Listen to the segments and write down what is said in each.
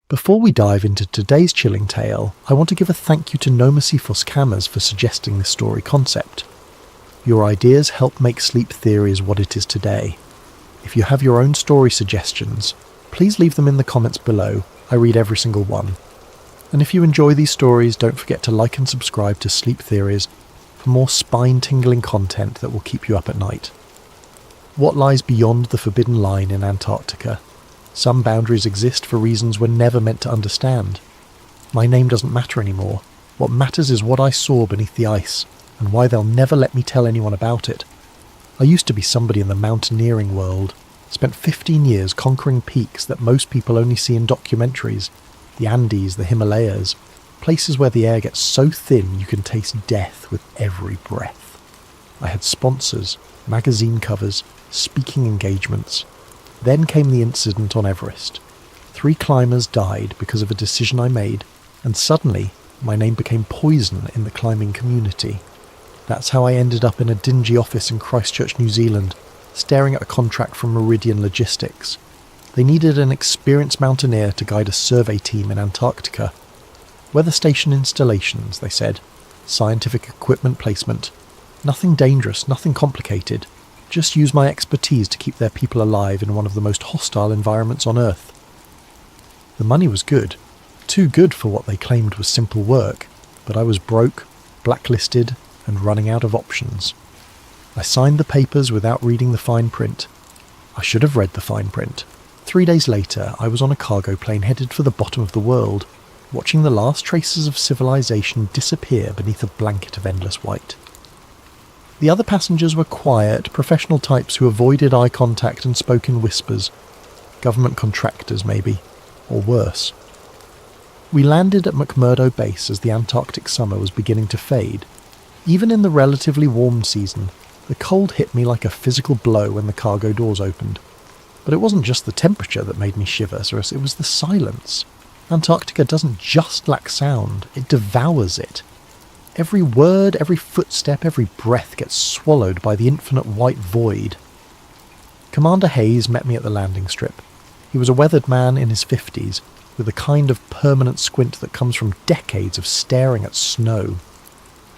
Before we dive into today's chilling tale, I want to give a thank you to Nomasifos Camas for suggesting this story concept. Your ideas help make sleep theories what it is today. If you have your own story suggestions, please leave them in the comments below. I read every single one. And if you enjoy these stories, don't forget to like and subscribe to Sleep Theories for more spine-tingling content that will keep you up at night. What lies beyond the forbidden line in Antarctica? Some boundaries exist for reasons we're never meant to understand. My name doesn't matter anymore. What matters is what I saw beneath the ice, and why they'll never let me tell anyone about it. I used to be somebody in the mountaineering world. Spent 15 years conquering peaks that most people only see in documentaries. The Andes, the Himalayas, places where the air gets so thin you can taste death with every breath. I had sponsors, magazine covers, speaking engagements. Then came the incident on Everest. 3 climbers died because of a decision I made, and suddenly my name became poison in the climbing community. That's how I ended up in a dingy office in Christchurch, New Zealand, staring at a contract from Meridian Logistics. They needed an experienced mountaineer to guide a survey team in Antarctica. Weather station installations, they said. Scientific equipment placement. Nothing dangerous, nothing complicated. Just use my expertise to keep their people alive in one of the most hostile environments on Earth. The money was good. Too good for what they claimed was simple work, but I was broke, blacklisted, and running out of options. I signed the papers without reading the fine print. I should have read the fine print. 3 days later, I was on a cargo plane headed for the bottom of the world, watching the last traces of civilization disappear beneath a blanket of endless white. The other passengers were quiet, professional types who avoided eye contact and spoke in whispers. Government contractors, maybe. Or worse. We landed at McMurdo Base as the Antarctic summer was beginning to fade. Even in the relatively warm season, the cold hit me like a physical blow when the cargo doors opened. But it wasn't just the temperature that made me shiver, it was the silence. Antarctica doesn't just lack sound, it devours it. Every word, every footstep, every breath gets swallowed by the infinite white void. Commander Hayes met me at the landing strip. He was a weathered man in his 50s, with a kind of permanent squint that comes from decades of staring at snow.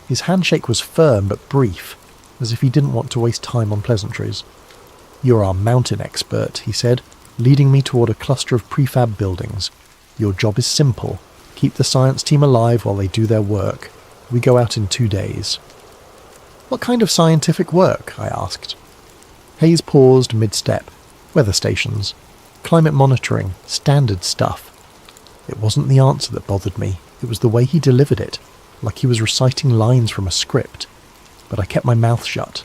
His handshake was firm but brief, as if he didn't want to waste time on pleasantries. "You're our mountain expert," he said, leading me toward a cluster of prefab buildings. "Your job is simple. Keep the science team alive while they do their work. We go out in 2 days." "What kind of scientific work?" I asked. Hayes paused mid-step. "Weather stations. Climate monitoring. Standard stuff." It wasn't the answer that bothered me. It was the way he delivered it, like he was reciting lines from a script. But I kept my mouth shut.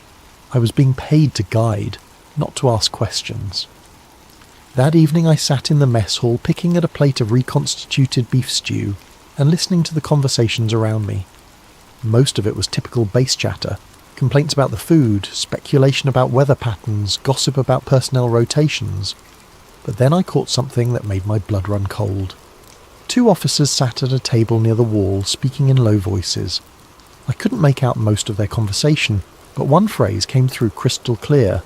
I was being paid to guide, not to ask questions. That evening I sat in the mess hall picking at a plate of reconstituted beef stew and listening to the conversations around me. Most of it was typical base chatter, complaints about the food, speculation about weather patterns, gossip about personnel rotations. But then I caught something that made my blood run cold. 2 officers sat at a table near the wall, speaking in low voices. I couldn't make out most of their conversation, but one phrase came through crystal clear.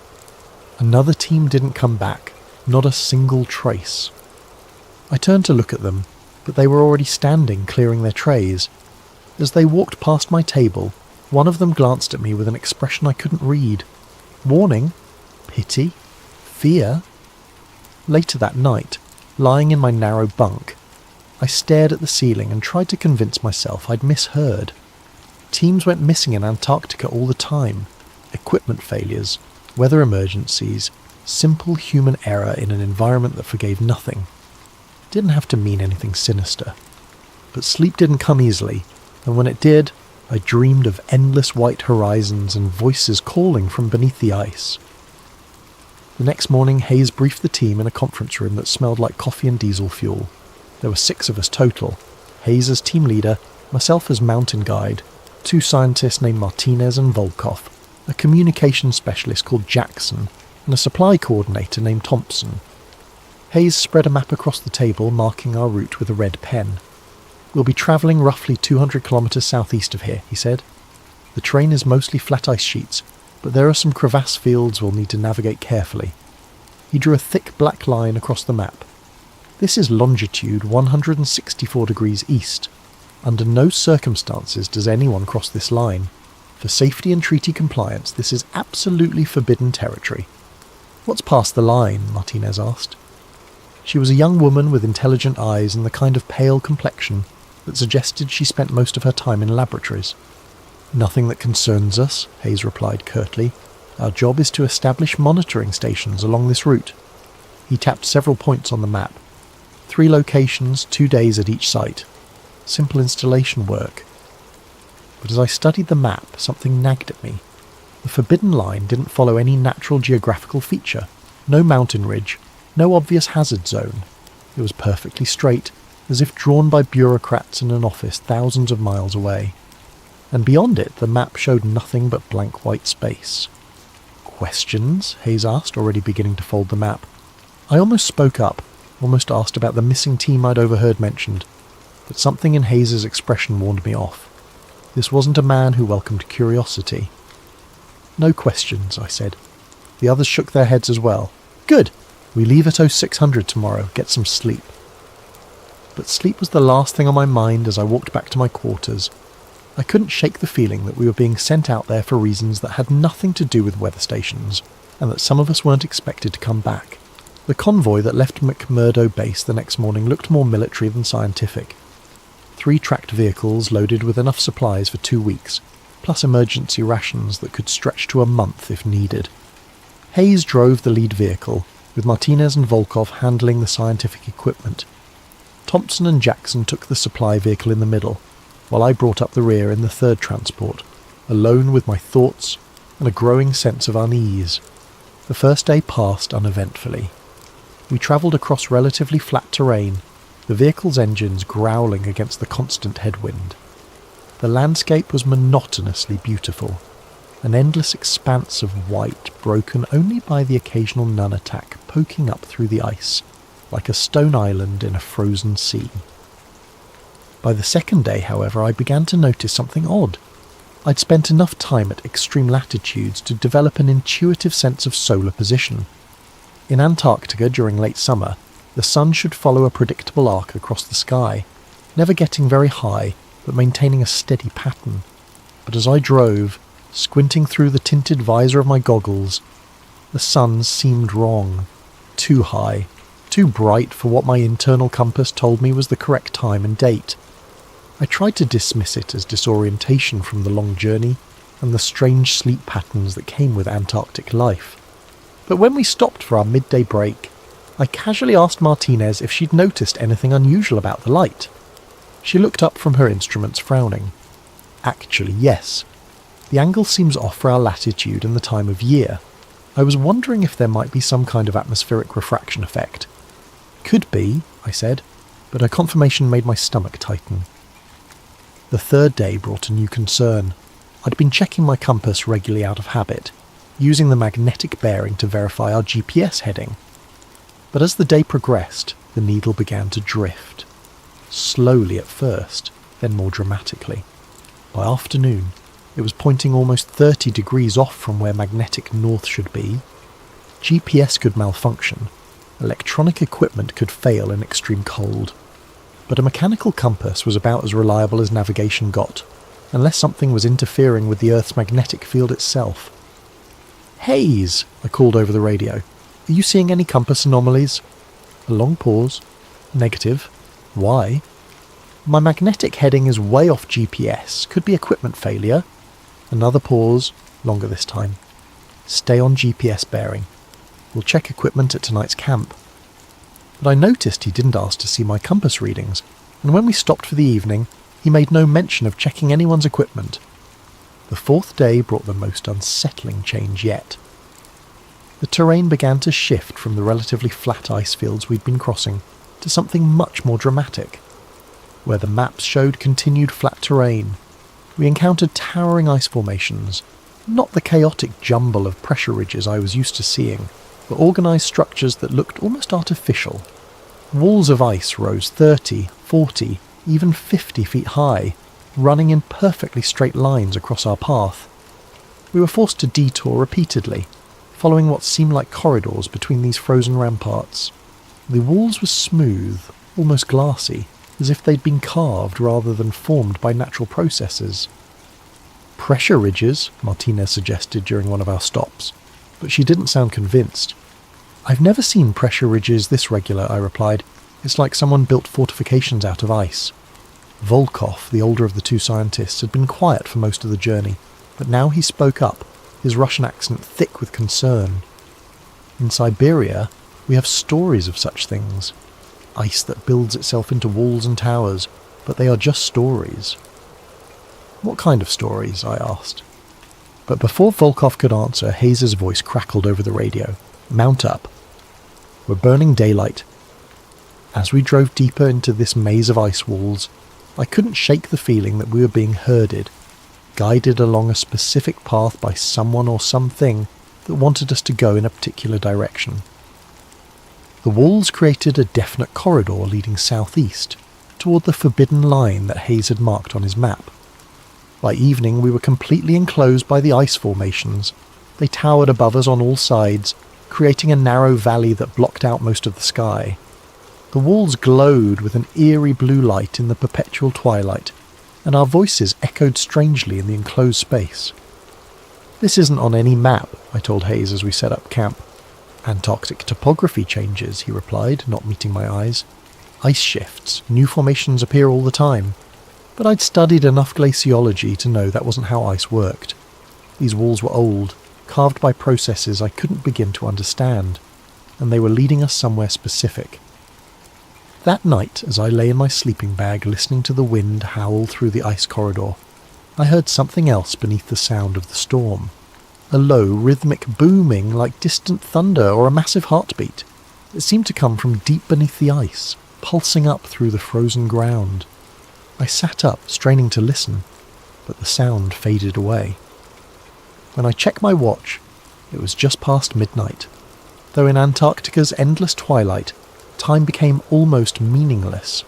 Another team didn't come back, not a single trace. I turned to look at them, but they were already standing, clearing their trays. As they walked past my table, one of them glanced at me with an expression I couldn't read. Warning? Pity? Fear? Later that night, lying in my narrow bunk, I stared at the ceiling and tried to convince myself I'd misheard. Teams went missing in Antarctica all the time. Equipment failures, weather emergencies, simple human error in an environment that forgave nothing. Didn't have to mean anything sinister. But sleep didn't come easily, and when it did, I dreamed of endless white horizons and voices calling from beneath the ice. The next morning, Hayes briefed the team in a conference room that smelled like coffee and diesel fuel. There were 6 of us total. Hayes as team leader, myself as mountain guide, 2 scientists named Martinez and Volkov, a communications specialist called Jackson, and a supply coordinator named Thompson. Hayes spread a map across the table, marking our route with a red pen. "We'll be travelling roughly 200 kilometres southeast of here," he said. "The terrain is mostly flat ice sheets, but there are some crevasse fields we'll need to navigate carefully." He drew a thick black line across the map. This is longitude 164 degrees east. Under no circumstances does anyone cross this line. For safety and treaty compliance, this is absolutely forbidden territory. What's past the line? Martinez asked. She was a young woman with intelligent eyes and the kind of pale complexion that suggested she spent most of her time in laboratories. Nothing that concerns us, Hayes replied curtly. Our job is to establish monitoring stations along this route. He tapped several points on the map. 3 locations, 2 days at each site. Simple installation work. But as I studied the map, something nagged at me. The forbidden line didn't follow any natural geographical feature. No mountain ridge, no obvious hazard zone. It was perfectly straight, as if drawn by bureaucrats in an office thousands of miles away. And beyond it, the map showed nothing but blank white space. Questions? Hayes asked, already beginning to fold the map. I almost spoke up, almost asked about the missing team I'd overheard mentioned, but something in Hayes's expression warned me off. This wasn't a man who welcomed curiosity. No questions, I said. The others shook their heads as well. Good! We leave at 0600 tomorrow, get some sleep. But sleep was the last thing on my mind as I walked back to my quarters. I couldn't shake the feeling that we were being sent out there for reasons that had nothing to do with weather stations, and that some of us weren't expected to come back. The convoy that left McMurdo Base the next morning looked more military than scientific. 3 tracked vehicles loaded with enough supplies for 2 weeks, plus emergency rations that could stretch to a month if needed. Hayes drove the lead vehicle, with Martinez and Volkov handling the scientific equipment. Thompson and Jackson took the supply vehicle in the middle, while I brought up the rear in the 3rd transport, alone with my thoughts and a growing sense of unease. The first day passed uneventfully. We travelled across relatively flat terrain, the vehicle's engines growling against the constant headwind. The landscape was monotonously beautiful, an endless expanse of white broken only by the occasional nunatak poking up through the ice, like a stone island in a frozen sea. By the 2nd day, however, I began to notice something odd. I'd spent enough time at extreme latitudes to develop an intuitive sense of solar position. In Antarctica during late summer, the sun should follow a predictable arc across the sky, never getting very high, but maintaining a steady pattern. But as I drove, squinting through the tinted visor of my goggles, the sun seemed wrong. Too high, too bright for what my internal compass told me was the correct time and date. I tried to dismiss it as disorientation from the long journey and the strange sleep patterns that came with Antarctic life. But when we stopped for our midday break, I casually asked Martinez if she'd noticed anything unusual about the light. She looked up from her instruments, frowning. Actually, yes. The angle seems off for our latitude and the time of year. I was wondering if there might be some kind of atmospheric refraction effect. Could be, I said, but her confirmation made my stomach tighten. The 3rd day brought a new concern. I'd been checking my compass regularly out of habit, using the magnetic bearing to verify our GPS heading. But as the day progressed, the needle began to drift. Slowly at first, then more dramatically. By afternoon, it was pointing almost 30 degrees off from where magnetic north should be. GPS could malfunction. Electronic equipment could fail in extreme cold. But a mechanical compass was about as reliable as navigation got, unless something was interfering with the Earth's magnetic field itself. "Hayes," I called over the radio. "Are you seeing any compass anomalies?" A long pause. "Negative. Why?" "My magnetic heading is way off GPS. Could be equipment failure." Another pause, longer this time. "Stay on GPS bearing. We'll check equipment at tonight's camp." But I noticed he didn't ask to see my compass readings, and when we stopped for the evening, he made no mention of checking anyone's equipment. The 4th day brought the most unsettling change yet. The terrain began to shift from the relatively flat ice fields we'd been crossing to something much more dramatic. Where the maps showed continued flat terrain, we encountered towering ice formations, not the chaotic jumble of pressure ridges I was used to seeing, but organised structures that looked almost artificial. Walls of ice rose 30, 40, even 50 feet high, running in perfectly straight lines across our path. We were forced to detour repeatedly, following what seemed like corridors between these frozen ramparts. The walls were smooth, almost glassy, as if they'd been carved rather than formed by natural processes. Pressure ridges, Martinez suggested during one of our stops, but she didn't sound convinced. I've never seen pressure ridges this regular, I replied. It's like someone built fortifications out of ice. Volkov, the older of the two scientists, had been quiet for most of the journey, but now he spoke up, his Russian accent thick with concern. In Siberia, we have stories of such things. Ice that builds itself into walls and towers, but they are just stories. What kind of stories? I asked. But before Volkov could answer, Hayes's voice crackled over the radio. Mount up. We're burning daylight. As we drove deeper into this maze of ice walls, I couldn't shake the feeling that we were being herded, guided along a specific path by someone or something that wanted us to go in a particular direction. The walls created a definite corridor leading southeast, toward the forbidden line that Hayes had marked on his map. By evening we were completely enclosed by the ice formations. They towered above us on all sides, creating a narrow valley that blocked out most of the sky. The walls glowed with an eerie blue light in the perpetual twilight, and our voices echoed strangely in the enclosed space. This isn't on any map, I told Hayes as we set up camp. Antarctic topography changes, he replied, not meeting my eyes. Ice shifts, new formations appear all the time. But I'd studied enough glaciology to know that wasn't how ice worked. These walls were old, carved by processes I couldn't begin to understand, and they were leading us somewhere specific. That night, as I lay in my sleeping bag listening to the wind howl through the ice corridor, I heard something else beneath the sound of the storm. A low, rhythmic booming like distant thunder or a massive heartbeat. It seemed to come from deep beneath the ice, pulsing up through the frozen ground. I sat up, straining to listen, but the sound faded away. When I checked my watch, it was just past midnight, though in Antarctica's endless twilight, time became almost meaningless.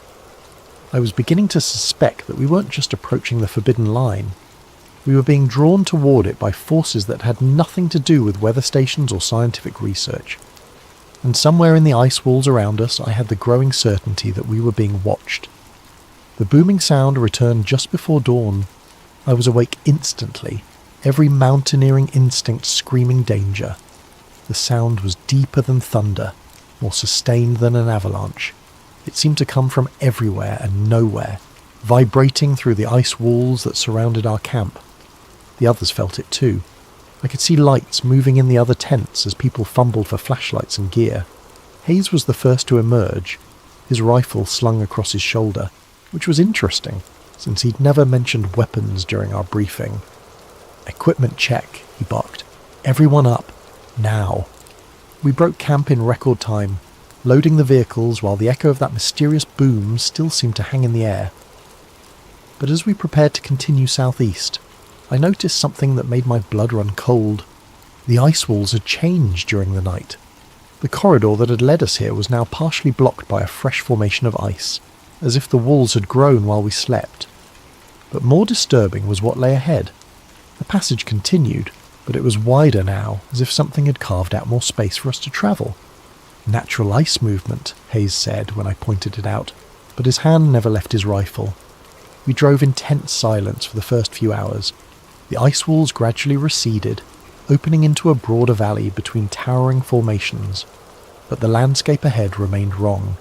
I was beginning to suspect that we weren't just approaching the forbidden line. We were being drawn toward it by forces that had nothing to do with weather stations or scientific research. And somewhere in the ice walls around us, I had the growing certainty that we were being watched. The booming sound returned just before dawn. I was awake instantly, every mountaineering instinct screaming danger. The sound was deeper than thunder, more sustained than an avalanche. It seemed to come from everywhere and nowhere, vibrating through the ice walls that surrounded our camp. The others felt it too. I could see lights moving in the other tents as people fumbled for flashlights and gear. Hayes was the first to emerge, his rifle slung across his shoulder, which was interesting, since he'd never mentioned weapons during our briefing. "Equipment check," he barked. "Everyone up. Now." We broke camp in record time, loading the vehicles while the echo of that mysterious boom still seemed to hang in the air. But as we prepared to continue southeast, I noticed something that made my blood run cold. The ice walls had changed during the night. The corridor that had led us here was now partially blocked by a fresh formation of ice, as if the walls had grown while we slept. But more disturbing was what lay ahead. The passage continued, but it was wider now, as if something had carved out more space for us to travel. "Natural ice movement," Hayes said when I pointed it out, but his hand never left his rifle. We drove in tense silence for the first few hours. The ice walls gradually receded, opening into a broader valley between towering formations, but the landscape ahead remained wrong.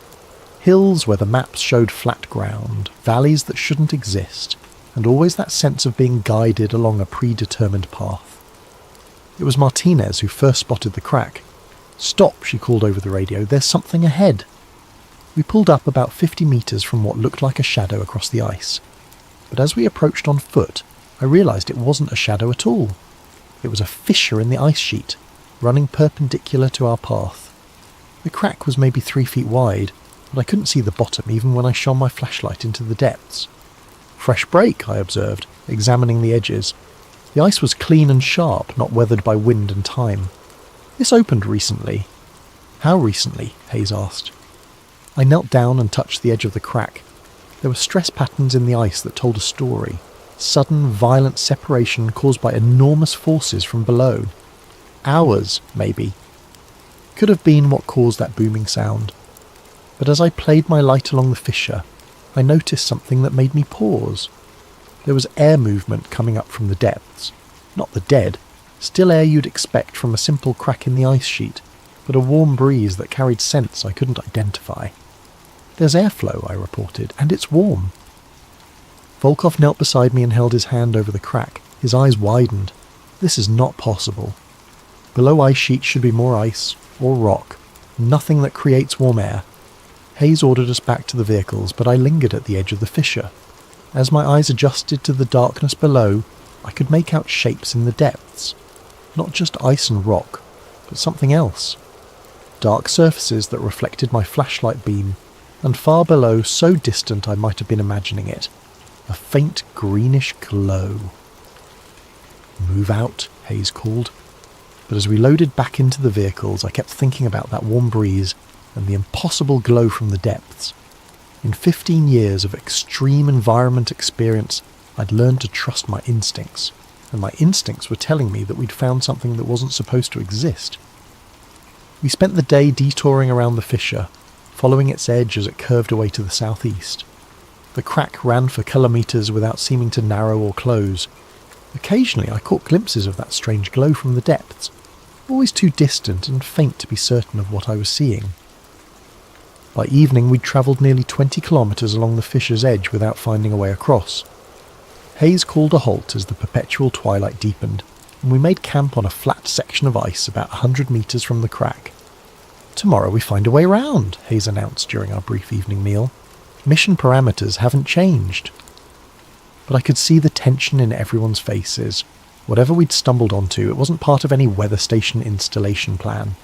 Hills where the maps showed flat ground, valleys that shouldn't exist, and always that sense of being guided along a predetermined path. It was Martinez who first spotted the crack. "Stop," she called over the radio, "there's something ahead." We pulled up about 50 metres from what looked like a shadow across the ice. But as we approached on foot, I realised it wasn't a shadow at all. It was a fissure in the ice sheet, running perpendicular to our path. The crack was maybe 3 feet wide, but I couldn't see the bottom even when I shone my flashlight into the depths. "Fresh break," I observed, examining the edges. The ice was clean and sharp, not weathered by wind and time. "This opened recently." "How recently?" Hayes asked. I knelt down and touched the edge of the crack. There were stress patterns in the ice that told a story. Sudden, violent separation caused by enormous forces from below. Hours, maybe. Could have been what caused that booming sound. But as I played my light along the fissure, I noticed something that made me pause. There was air movement coming up from the depths. Not the dead, still air you'd expect from a simple crack in the ice sheet, but a warm breeze that carried scents I couldn't identify. "There's airflow," I reported, "and it's warm." Volkov knelt beside me and held his hand over the crack. His eyes widened. This is not possible. Below ice sheet should be more ice, or rock, nothing that creates warm air. Hayes ordered us back to the vehicles, but I lingered at the edge of the fissure. As my eyes adjusted to the darkness below, I could make out shapes in the depths. Not just ice and rock, but something else. Dark surfaces that reflected my flashlight beam, and far below, so distant I might have been imagining it, a faint greenish glow. "Move out," Hayes called. But as we loaded back into the vehicles, I kept thinking about that warm breeze and the impossible glow from the depths. In 15 years of extreme environment experience, I'd learned to trust my instincts, and my instincts were telling me that we'd found something that wasn't supposed to exist. We spent the day detouring around the fissure, following its edge as it curved away to the southeast. The crack ran for kilometres without seeming to narrow or close. Occasionally I caught glimpses of that strange glow from the depths, always too distant and faint to be certain of what I was seeing. By evening we'd travelled nearly 20 kilometres along the fissure's edge without finding a way across. Hayes called a halt as the perpetual twilight deepened, and we made camp on a flat section of ice about 100 metres from the crack. "Tomorrow we find a way round," Hayes announced during our brief evening meal. "Mission parameters haven't changed." But I could see the tension in everyone's faces. Whatever we'd stumbled onto, it wasn't part of any weather station installation plan.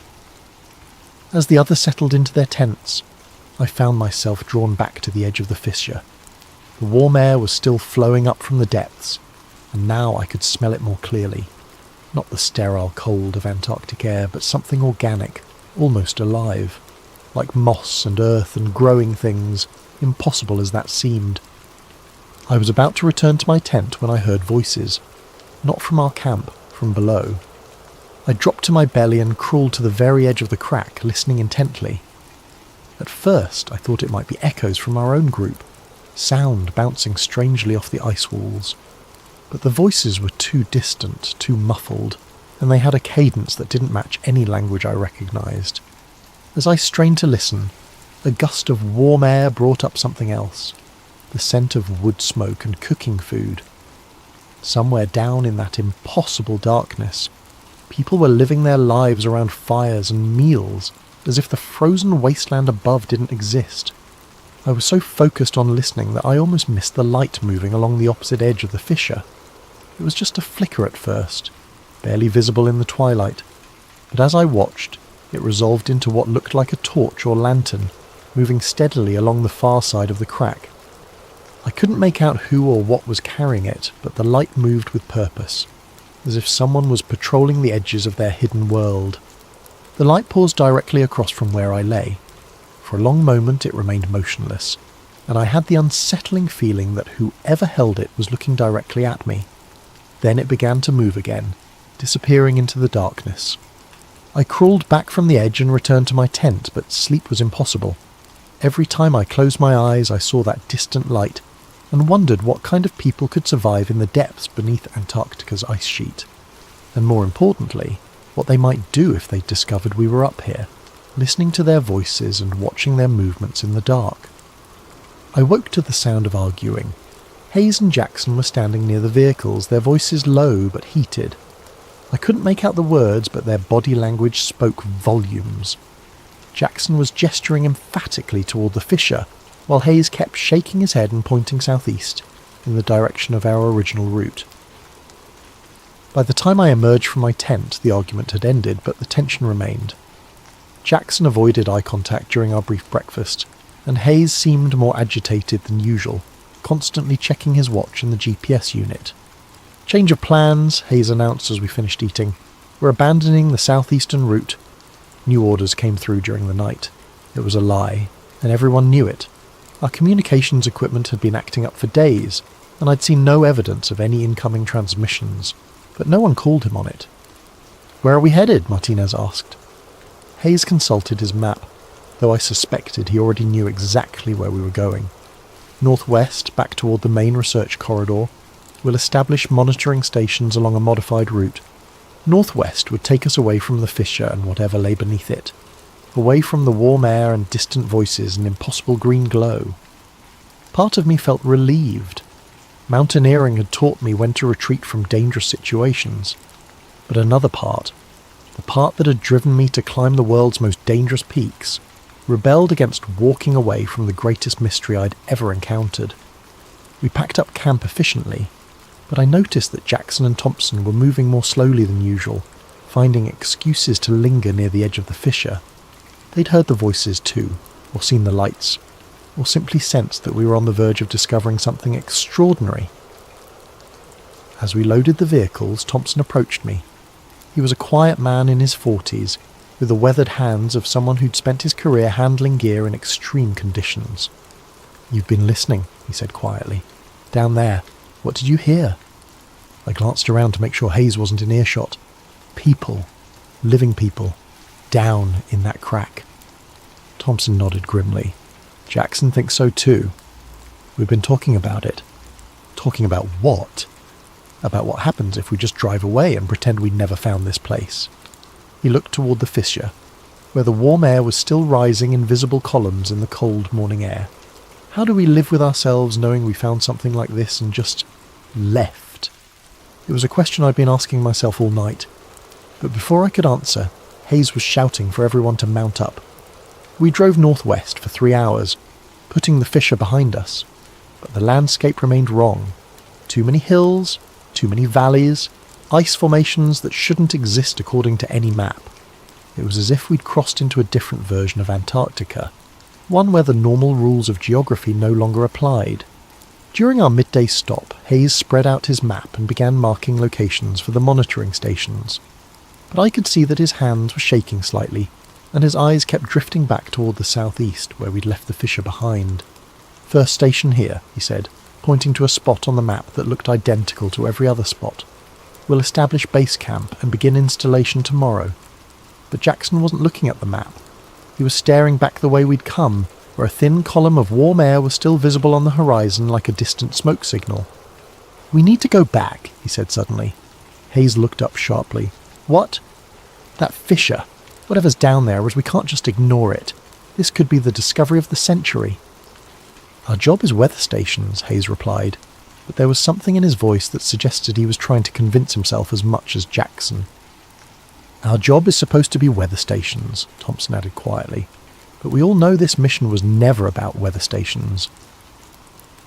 As the others settled into their tents, I found myself drawn back to the edge of the fissure. The warm air was still flowing up from the depths, and now I could smell it more clearly. Not the sterile cold of Antarctic air, but something organic, almost alive, like moss and earth and growing things, impossible as that seemed. I was about to return to my tent when I heard voices, not from our camp, from below. I dropped to my belly and crawled to the very edge of the crack, listening intently. At first I thought it might be echoes from our own group, sound bouncing strangely off the ice walls. But the voices were too distant, too muffled, and they had a cadence that didn't match any language I recognised. As I strained to listen, a gust of warm air brought up something else, the scent of wood smoke and cooking food. Somewhere down in that impossible darkness, people were living their lives around fires and meals, as if the frozen wasteland above didn't exist. I was so focused on listening that I almost missed the light moving along the opposite edge of the fissure. It was just a flicker at first, barely visible in the twilight, but as I watched, it resolved into what looked like a torch or lantern, moving steadily along the far side of the crack. I couldn't make out who or what was carrying it, but the light moved with purpose, as if someone was patrolling the edges of their hidden world. The light paused directly across from where I lay. For a long moment it remained motionless, and I had the unsettling feeling that whoever held it was looking directly at me. Then it began to move again, disappearing into the darkness. I crawled back from the edge and returned to my tent, but sleep was impossible. Every time I closed my eyes I saw that distant light, and wondered what kind of people could survive in the depths beneath Antarctica's ice sheet, and more importantly, what they might do if they discovered we were up here, listening to their voices and watching their movements in the dark. I woke to the sound of arguing. Hayes and Jackson were standing near the vehicles, their voices low but heated. I couldn't make out the words, but their body language spoke volumes. Jackson was gesturing emphatically toward the fissure, while Hayes kept shaking his head and pointing southeast, in the direction of our original route. By the time I emerged from my tent, the argument had ended, but the tension remained. Jackson avoided eye contact during our brief breakfast, and Hayes seemed more agitated than usual, constantly checking his watch and the GPS unit. "Change of plans," Hayes announced as we finished eating. "We're abandoning the southeastern route." New orders came through during the night. It was a lie, and everyone knew it. Our communications equipment had been acting up for days, and I'd seen no evidence of any incoming transmissions, but no one called him on it. "Where are we headed?" Martinez asked. Hayes consulted his map. though I suspected he already knew exactly where we were going. Northwest, back toward the main research corridor, we'll establish monitoring stations along a modified route. Northwest would take us away from the fissure and whatever lay beneath it, away from the warm air and distant voices and impossible green glow. Part of me felt relieved. Mountaineering had taught me when to retreat from dangerous situations, but another part, the part that had driven me to climb the world's most dangerous peaks, rebelled against walking away from the greatest mystery I'd ever encountered. We packed up camp efficiently, but I noticed that Jackson and Thompson were moving more slowly than usual, finding excuses to linger near the edge of the fissure. They'd heard the voices too, or seen the lights, or simply sensed that we were on the verge of discovering something extraordinary. As we loaded the vehicles, Thompson approached me. He was a quiet man in his 40s, with the weathered hands of someone who'd spent his career handling gear in extreme conditions. "You've been listening," he said quietly. "Down there. What did you hear?" I glanced around to make sure Hayes wasn't in earshot. People. Living people. Down in that crack. Thompson nodded grimly. "Jackson thinks so too. We've been talking about it." "Talking about what?" "About what happens if we just drive away and pretend we never found this place." He looked toward the fissure, where the warm air was still rising in visible columns in the cold morning air. How do we live with ourselves knowing we found something like this and just left? It was a question I'd been asking myself all night. But before I could answer, Hayes was shouting for everyone to mount up. We drove northwest for 3 hours, putting the fissure behind us. But the landscape remained wrong. Too many hills, too many valleys, ice formations that shouldn't exist according to any map. It was as if we'd crossed into a different version of Antarctica, one where the normal rules of geography no longer applied. During our midday stop, Hayes spread out his map and began marking locations for the monitoring stations. But I could see that his hands were shaking slightly, and his eyes kept drifting back toward the southeast, where we'd left the fissure behind. "First station here," he said, pointing to a spot on the map that looked identical to every other spot. "We'll establish base camp and begin installation tomorrow." But Jackson wasn't looking at the map. He was staring back the way we'd come, where a thin column of warm air was still visible on the horizon like a distant smoke signal. "We need to go back," he said suddenly. Hayes looked up sharply. "What?" "That fissure. Whatever's down there, as we can't just ignore it. This could be the discovery of the century." "Our job is weather stations," Hayes replied, but there was something in his voice that suggested he was trying to convince himself as much as Jackson. "Our job is supposed to be weather stations," Thompson added quietly, "but we all know this mission was never about weather stations."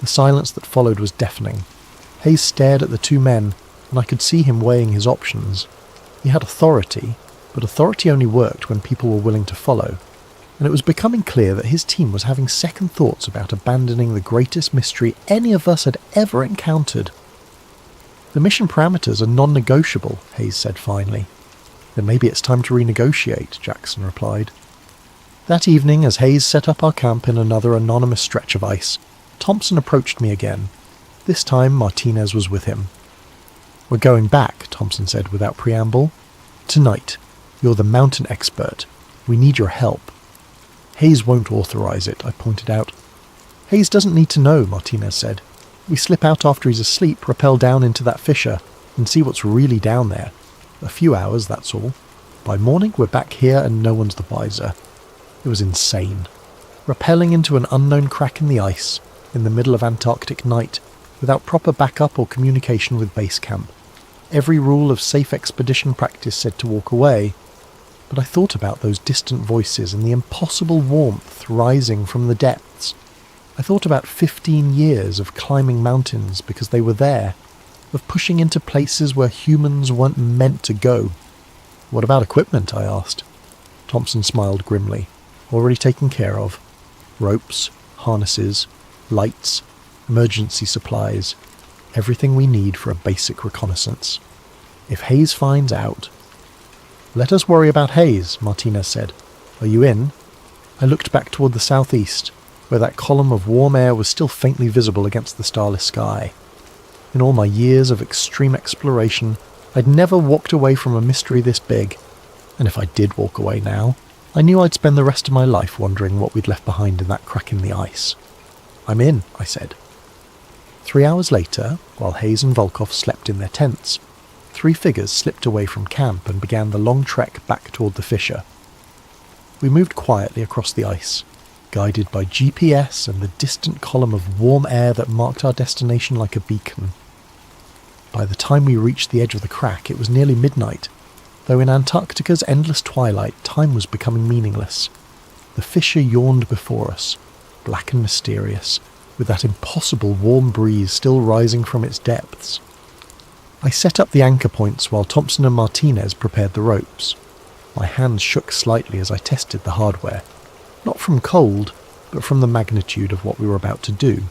The silence that followed was deafening. Hayes stared at the two men, and I could see him weighing his options. He had authority, but authority only worked when people were willing to follow, and it was becoming clear that his team was having second thoughts about abandoning the greatest mystery any of us had ever encountered. "The mission parameters are non-negotiable," Hayes said finally. "Then maybe it's time to renegotiate," Jackson replied. That evening, as Hayes set up our camp in another anonymous stretch of ice, Thompson approached me again. This time Martinez was with him. "We're going back," Thompson said without preamble. "Tonight. You're the mountain expert. We need your help." "Hayes won't authorize it," I pointed out. "Hayes doesn't need to know," Martinez said. "We slip out after he's asleep, rappel down into that fissure, and see what's really down there. A few hours, that's all. By morning, we're back here and no one's the wiser." It was insane. Rappelling into an unknown crack in the ice, in the middle of Antarctic night, without proper backup or communication with base camp. Every rule of safe expedition practice said to walk away, but I thought about those distant voices and the impossible warmth rising from the depths. I thought about 15 years of climbing mountains because they were there, of pushing into places where humans weren't meant to go. "What about equipment?" I asked. Thompson smiled grimly. "Already taken care of. Ropes, harnesses, lights, emergency supplies, everything we need for a basic reconnaissance. If Hayes finds out..." "Let us worry about Hayes," Martinez said. "Are you in?" I looked back toward the southeast, where that column of warm air was still faintly visible against the starless sky. In all my years of extreme exploration, I'd never walked away from a mystery this big, and if I did walk away now, I knew I'd spend the rest of my life wondering what we'd left behind in that crack in the ice. "I'm in," I said. 3 hours later, while Hayes and Volkov slept in their tents, 3 figures slipped away from camp and began the long trek back toward the fissure. We moved quietly across the ice, guided by GPS and the distant column of warm air that marked our destination like a beacon. By the time we reached the edge of the crack, it was nearly midnight, though in Antarctica's endless twilight, time was becoming meaningless. The fissure yawned before us, black and mysterious, with that impossible warm breeze still rising from its depths. I set up the anchor points while Thompson and Martinez prepared the ropes. My hands shook slightly as I tested the hardware, not from cold, but from the magnitude of what we were about to do.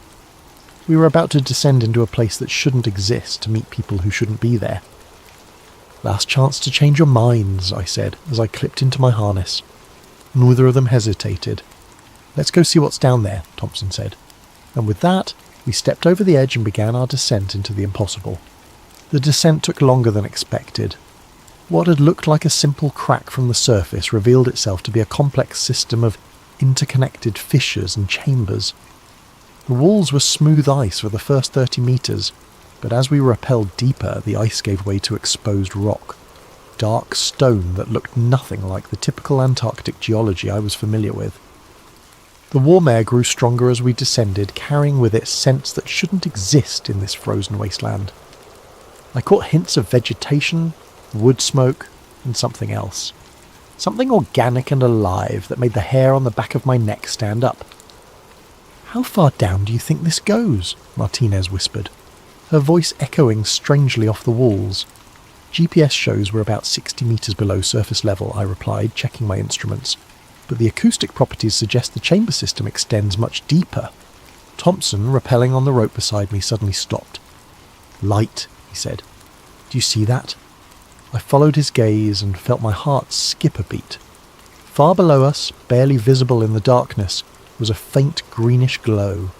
We were about to descend into a place that shouldn't exist to meet people who shouldn't be there. "Last chance to change your minds," I said as I clipped into my harness. Neither of them hesitated. "Let's go see what's down there," Thompson said. And with that, we stepped over the edge and began our descent into the impossible. The descent took longer than expected. What had looked like a simple crack from the surface revealed itself to be a complex system of interconnected fissures and chambers. The walls were smooth ice for the first 30 metres, but as we rappelled deeper, the ice gave way to exposed rock, dark stone that looked nothing like the typical Antarctic geology I was familiar with. The warm air grew stronger as we descended, carrying with it scents that shouldn't exist in this frozen wasteland. I caught hints of vegetation, wood smoke, and something else. Something organic and alive that made the hair on the back of my neck stand up. "How far down do you think this goes?" Martinez whispered, her voice echoing strangely off the walls. "GPS shows we're about 60 metres below surface level," I replied, checking my instruments. "But the acoustic properties suggest the chamber system extends much deeper." Thompson, rappelling on the rope beside me, suddenly stopped. "Light," he said. "Do you see that?" I followed his gaze and felt my heart skip a beat. Far below us, barely visible in the darkness, was a faint greenish glow.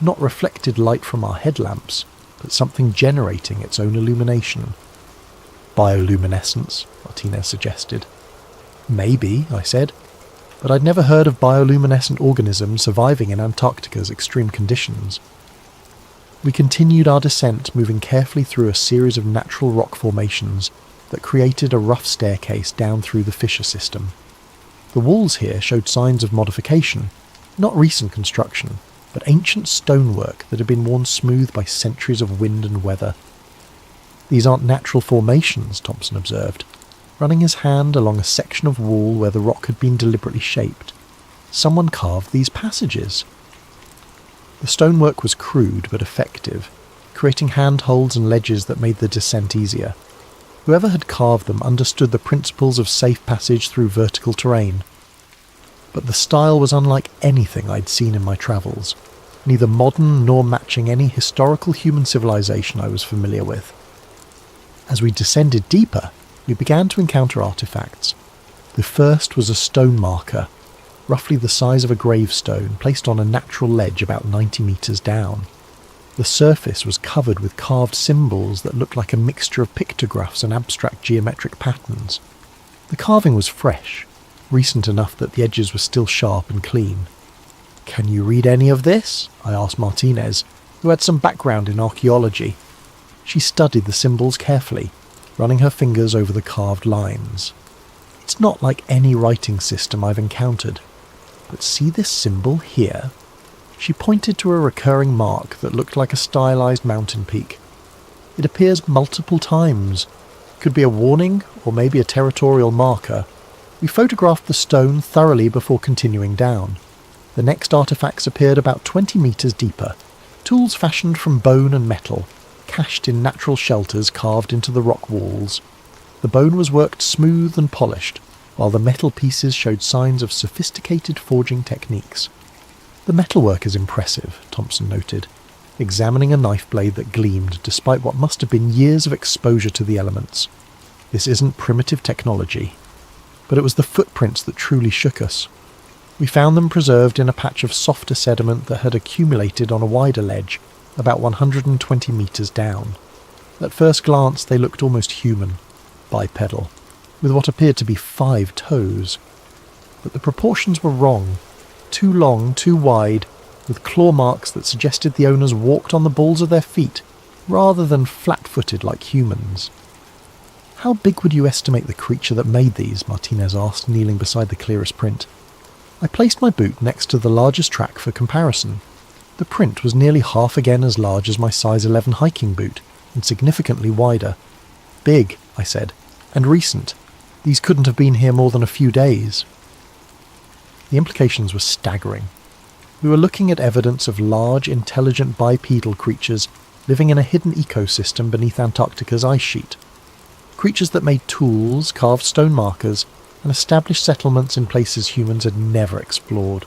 Not reflected light from our headlamps, but something generating its own illumination. "Bioluminescence," Martinez suggested. "Maybe," I said, but I'd never heard of bioluminescent organisms surviving in Antarctica's extreme conditions. We continued our descent, moving carefully through a series of natural rock formations that created a rough staircase down through the fissure system. The walls here showed signs of modification, not recent construction, but ancient stonework that had been worn smooth by centuries of wind and weather. "These aren't natural formations," Thompson observed, running his hand along a section of wall where the rock had been deliberately shaped. "Someone carved these passages." The stonework was crude but effective, creating handholds and ledges that made the descent easier. Whoever had carved them understood the principles of safe passage through vertical terrain. But the style was unlike anything I'd seen in my travels, neither modern nor matching any historical human civilization I was familiar with. As we descended deeper, we began to encounter artifacts. The first was a stone marker, roughly the size of a gravestone, placed on a natural ledge about 90 metres down. The surface was covered with carved symbols that looked like a mixture of pictographs and abstract geometric patterns. The carving was fresh, recent enough that the edges were still sharp and clean. "Can you read any of this?" I asked Martinez, who had some background in archaeology. She studied the symbols carefully, running her fingers over the carved lines. "It's not like any writing system I've encountered. But see this symbol here?" She pointed to a recurring mark that looked like a stylized mountain peak. "It appears multiple times. Could be a warning, or maybe a territorial marker." We photographed the stone thoroughly before continuing down. The next artifacts appeared about 20 metres deeper, tools fashioned from bone and metal, cached in natural shelters carved into the rock walls. The bone was worked smooth and polished, while the metal pieces showed signs of sophisticated forging techniques. "The metalwork is impressive," Thompson noted, examining a knife blade that gleamed despite what must have been years of exposure to the elements. "This isn't primitive technology." But it was the footprints that truly shook us. We found them preserved in a patch of softer sediment that had accumulated on a wider ledge, about 120 metres down. At first glance they looked almost human, bipedal, with what appeared to be 5 toes. but the proportions were wrong. Too long, too wide, with claw marks that suggested the owners walked on the balls of their feet, rather than flat-footed like humans. "How big would you estimate the creature that made these?" Martinez asked, kneeling beside the clearest print. I placed my boot next to the largest track for comparison. The print was nearly half again as large as my size 11 hiking boot, and significantly wider. "Big," I said, "and recent. These couldn't have been here more than a few days." The implications were staggering. We were looking at evidence of large, intelligent bipedal creatures living in a hidden ecosystem beneath Antarctica's ice sheet. Creatures that made tools, carved stone markers, and established settlements in places humans had never explored.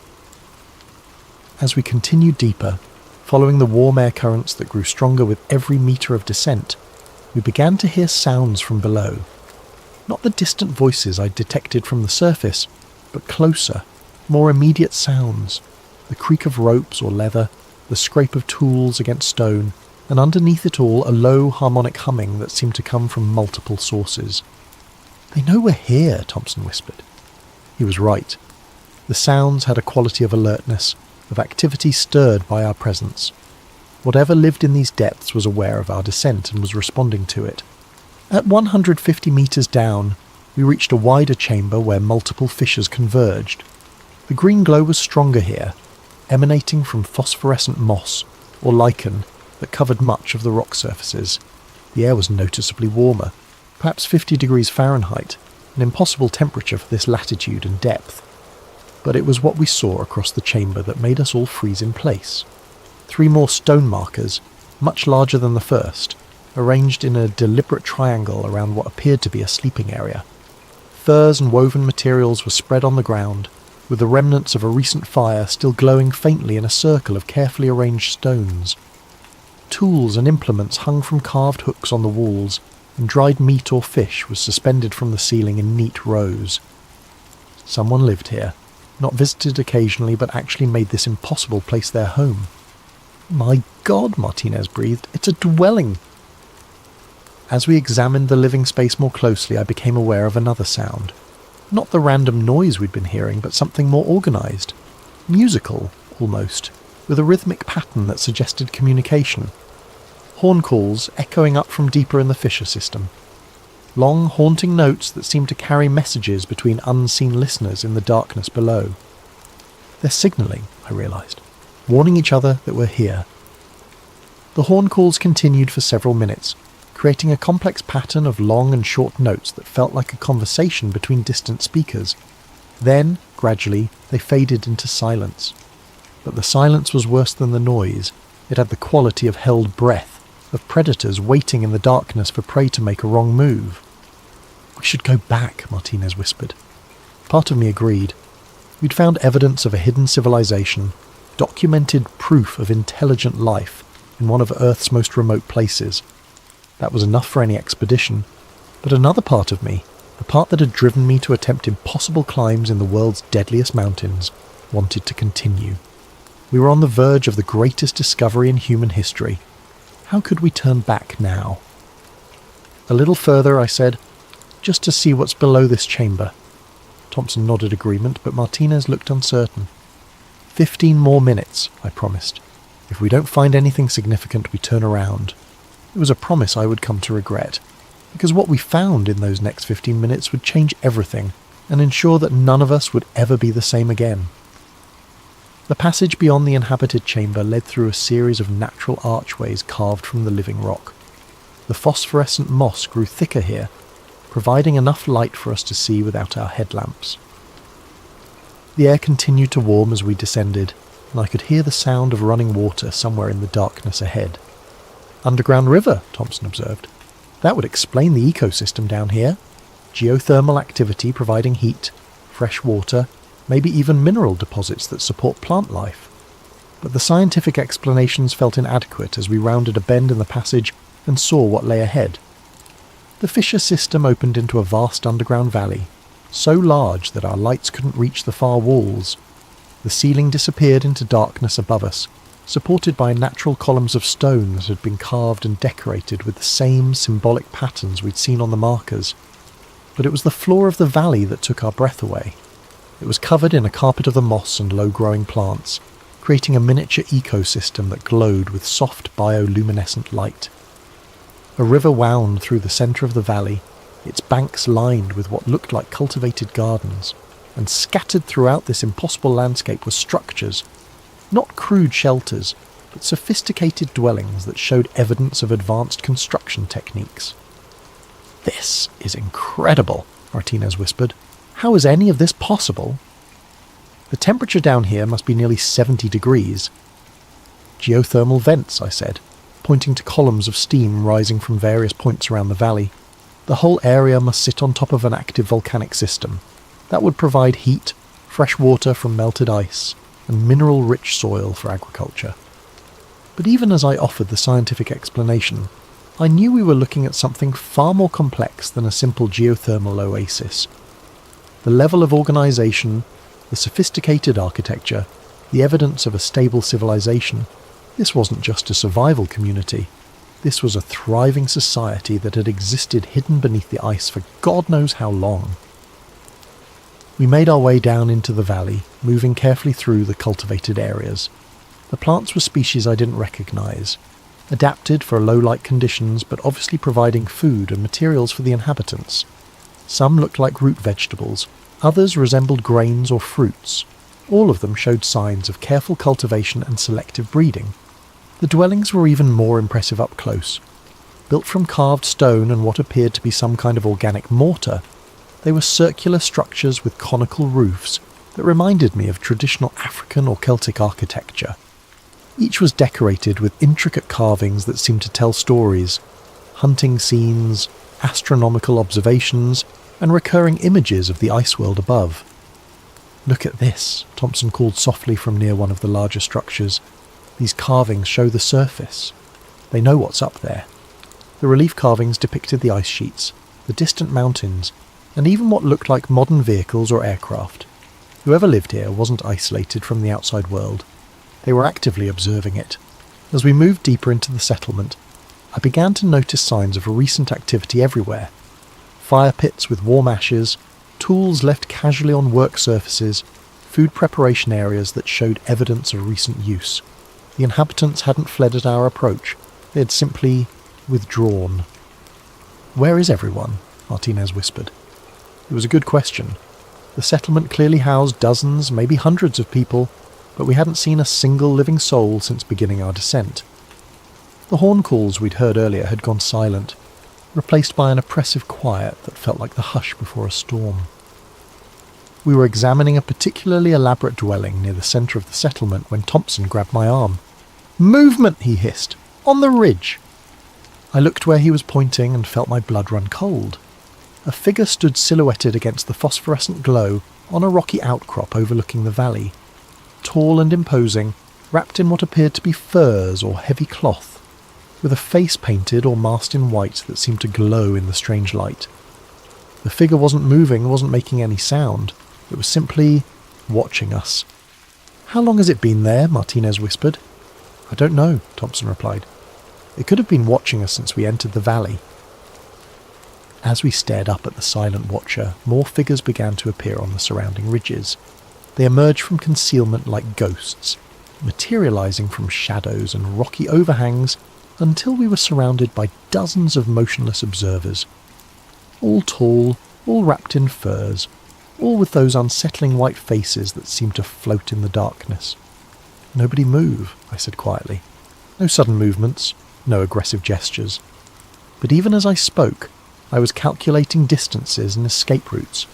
As we continued deeper, following the warm air currents that grew stronger with every metre of descent, we began to hear sounds from below. Not the distant voices I detected from the surface, but closer, more immediate sounds. The creak of ropes or leather, the scrape of tools against stone, and underneath it all a low harmonic humming that seemed to come from multiple sources. "They know we're here," Thompson whispered. He was right. The sounds had a quality of alertness, of activity stirred by our presence. Whatever lived in these depths was aware of our descent and was responding to it. At 150 metres down, we reached a wider chamber where multiple fissures converged. The green glow was stronger here, emanating from phosphorescent moss, or lichen, that covered much of the rock surfaces. The air was noticeably warmer, perhaps 50 degrees Fahrenheit, an impossible temperature for this latitude and depth. But it was what we saw across the chamber that made us all freeze in place. 3 more stone markers, much larger than the first, arranged in a deliberate triangle around what appeared to be a sleeping area. Furs and woven materials were spread on the ground, with the remnants of a recent fire still glowing faintly in a circle of carefully arranged stones. Tools and implements hung from carved hooks on the walls, and dried meat or fish was suspended from the ceiling in neat rows. Someone lived here, not visited occasionally, but actually made this impossible place their home. "My God," Martinez breathed, "it's a dwelling!" As we examined the living space more closely, I became aware of another sound. Not the random noise we'd been hearing, but something more organised. Musical, almost, with a rhythmic pattern that suggested communication. Horn calls echoing up from deeper in the fissure system. Long, haunting notes that seemed to carry messages between unseen listeners in the darkness below. "They're signalling," I realised, warning each other that we're here. The horn calls continued for several minutes, creating a complex pattern of long and short notes that felt like a conversation between distant speakers. Then, gradually, they faded into silence. But the silence was worse than the noise. It had the quality of held breath, of predators waiting in the darkness for prey to make a wrong move. "We should go back," Martinez whispered. Part of me agreed. We'd found evidence of a hidden civilization, documented proof of intelligent life in one of Earth's most remote places. That was enough for any expedition, but another part of me, the part that had driven me to attempt impossible climbs in the world's deadliest mountains, wanted to continue. We were on the verge of the greatest discovery in human history. How could we turn back now? "A little further," I said, "just to see what's below this chamber." Thompson nodded agreement, but Martinez looked uncertain. 15 more minutes, I promised. "If we don't find anything significant, we turn around." It was a promise I would come to regret, because what we found in those next 15 minutes would change everything and ensure that none of us would ever be the same again. The passage beyond the inhabited chamber led through a series of natural archways carved from the living rock. The phosphorescent moss grew thicker here, providing enough light for us to see without our headlamps. The air continued to warm as we descended, and I could hear the sound of running water somewhere in the darkness ahead. "Underground river," Thompson observed. "That would explain the ecosystem down here. Geothermal activity providing heat, fresh water, maybe even mineral deposits that support plant life." But the scientific explanations felt inadequate as we rounded a bend in the passage and saw what lay ahead. The fissure system opened into a vast underground valley, so large that our lights couldn't reach the far walls. The ceiling disappeared into darkness above us, supported by natural columns of stone that had been carved and decorated with the same symbolic patterns we'd seen on the markers. But it was the floor of the valley that took our breath away. It was covered in a carpet of the moss and low-growing plants, creating a miniature ecosystem that glowed with soft bioluminescent light. A river wound through the centre of the valley, its banks lined with what looked like cultivated gardens, and scattered throughout this impossible landscape were structures, not crude shelters, but sophisticated dwellings that showed evidence of advanced construction techniques. "This is incredible," Martinez whispered. "How is any of this possible?" "The temperature down here must be nearly 70 degrees. "Geothermal vents," I said, pointing to columns of steam rising from various points around the valley. "The whole area must sit on top of an active volcanic system. That would provide heat, fresh water from melted ice, and mineral-rich soil for agriculture." But even as I offered the scientific explanation, I knew we were looking at something far more complex than a simple geothermal oasis. The level of organisation, the sophisticated architecture, the evidence of a stable civilization, this wasn't just a survival community. This was a thriving society that had existed hidden beneath the ice for God knows how long. We made our way down into the valley, moving carefully through the cultivated areas. The plants were species I didn't recognise, adapted for low-light conditions but obviously providing food and materials for the inhabitants. Some looked like root vegetables, others resembled grains or fruits. All of them showed signs of careful cultivation and selective breeding. The dwellings were even more impressive up close. Built from carved stone and what appeared to be some kind of organic mortar, they were circular structures with conical roofs that reminded me of traditional African or Celtic architecture. Each was decorated with intricate carvings that seemed to tell stories, hunting scenes, astronomical observations, and recurring images of the ice world above. "Look at this," Thompson called softly from near one of the larger structures. "These carvings show the surface. They know what's up there." The relief carvings depicted the ice sheets, the distant mountains, and even what looked like modern vehicles or aircraft. Whoever lived here wasn't isolated from the outside world. They were actively observing it. As we moved deeper into the settlement, I began to notice signs of recent activity everywhere. Fire pits with warm ashes, tools left casually on work surfaces, food preparation areas that showed evidence of recent use. The inhabitants hadn't fled at our approach, they had simply withdrawn. "Where is everyone?" Martinez whispered. It was a good question. The settlement clearly housed dozens, maybe hundreds of people, but we hadn't seen a single living soul since beginning our descent. The horn calls we'd heard earlier had gone silent, replaced by an oppressive quiet that felt like the hush before a storm. We were examining a particularly elaborate dwelling near the centre of the settlement when Thompson grabbed my arm. "Movement!" he hissed. "On the ridge!" I looked where he was pointing and felt my blood run cold. A figure stood silhouetted against the phosphorescent glow on a rocky outcrop overlooking the valley. Tall and imposing, wrapped in what appeared to be furs or heavy cloth, with a face painted or masked in white that seemed to glow in the strange light. The figure wasn't moving, wasn't making any sound. It was simply watching us. "How long has it been there?" Martinez whispered. "I don't know," Thompson replied. "It could have been watching us since we entered the valley." As we stared up at the silent watcher, more figures began to appear on the surrounding ridges. They emerged from concealment like ghosts, materializing from shadows and rocky overhangs until we were surrounded by dozens of motionless observers. All tall, all wrapped in furs, all with those unsettling white faces that seemed to float in the darkness. "Nobody move," I said quietly. No sudden movements, no aggressive gestures. But even as I spoke, I was calculating distances and escape routes.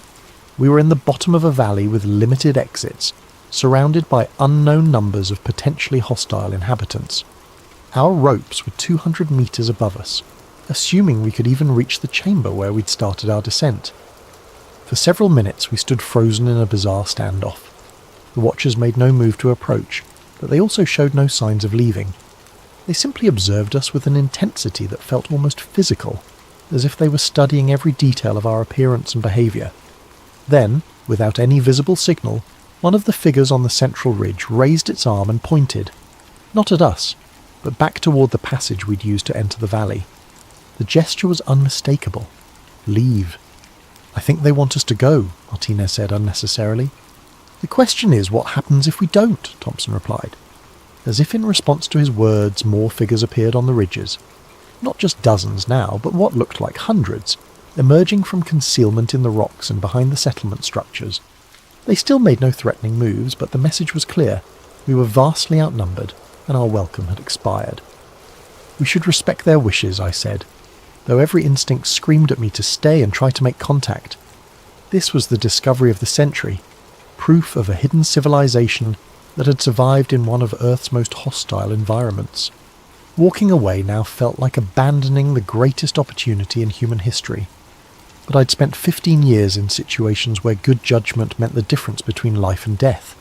We were in the bottom of a valley with limited exits, surrounded by unknown numbers of potentially hostile inhabitants. Our ropes were 200 metres above us, assuming we could even reach the chamber where we'd started our descent. For several minutes we stood frozen in a bizarre standoff. The watchers made no move to approach, but they also showed no signs of leaving. They simply observed us with an intensity that felt almost physical, as if they were studying every detail of our appearance and behaviour. Then, without any visible signal, one of the figures on the central ridge raised its arm and pointed. Not at us, but back toward the passage we'd used to enter the valley. The gesture was unmistakable. "Leave." "I think they want us to go," Martinez said unnecessarily. "The question is what happens if we don't," Thompson replied. As if in response to his words, more figures appeared on the ridges. Not just dozens now, but what looked like hundreds, emerging from concealment in the rocks and behind the settlement structures. They still made no threatening moves, but the message was clear. We were vastly outnumbered, and our welcome had expired. "We should respect their wishes," I said, though every instinct screamed at me to stay and try to make contact. This was the discovery of the century, proof of a hidden civilization that had survived in one of Earth's most hostile environments. Walking away now felt like abandoning the greatest opportunity in human history. But I'd spent 15 years in situations where good judgment meant the difference between life and death,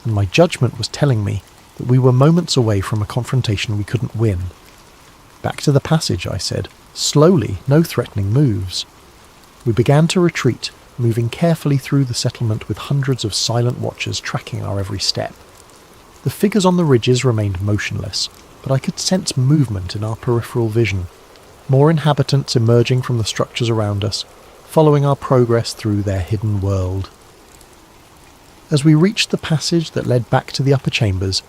and my judgment was telling me that we were moments away from a confrontation we couldn't win. "Back to the passage," I said, slowly, no threatening moves. We began to retreat, moving carefully through the settlement with hundreds of silent watchers tracking our every step. The figures on the ridges remained motionless, but I could sense movement in our peripheral vision, more inhabitants emerging from the structures around us, following our progress through their hidden world. As we reached the passage that led back to the upper chambers,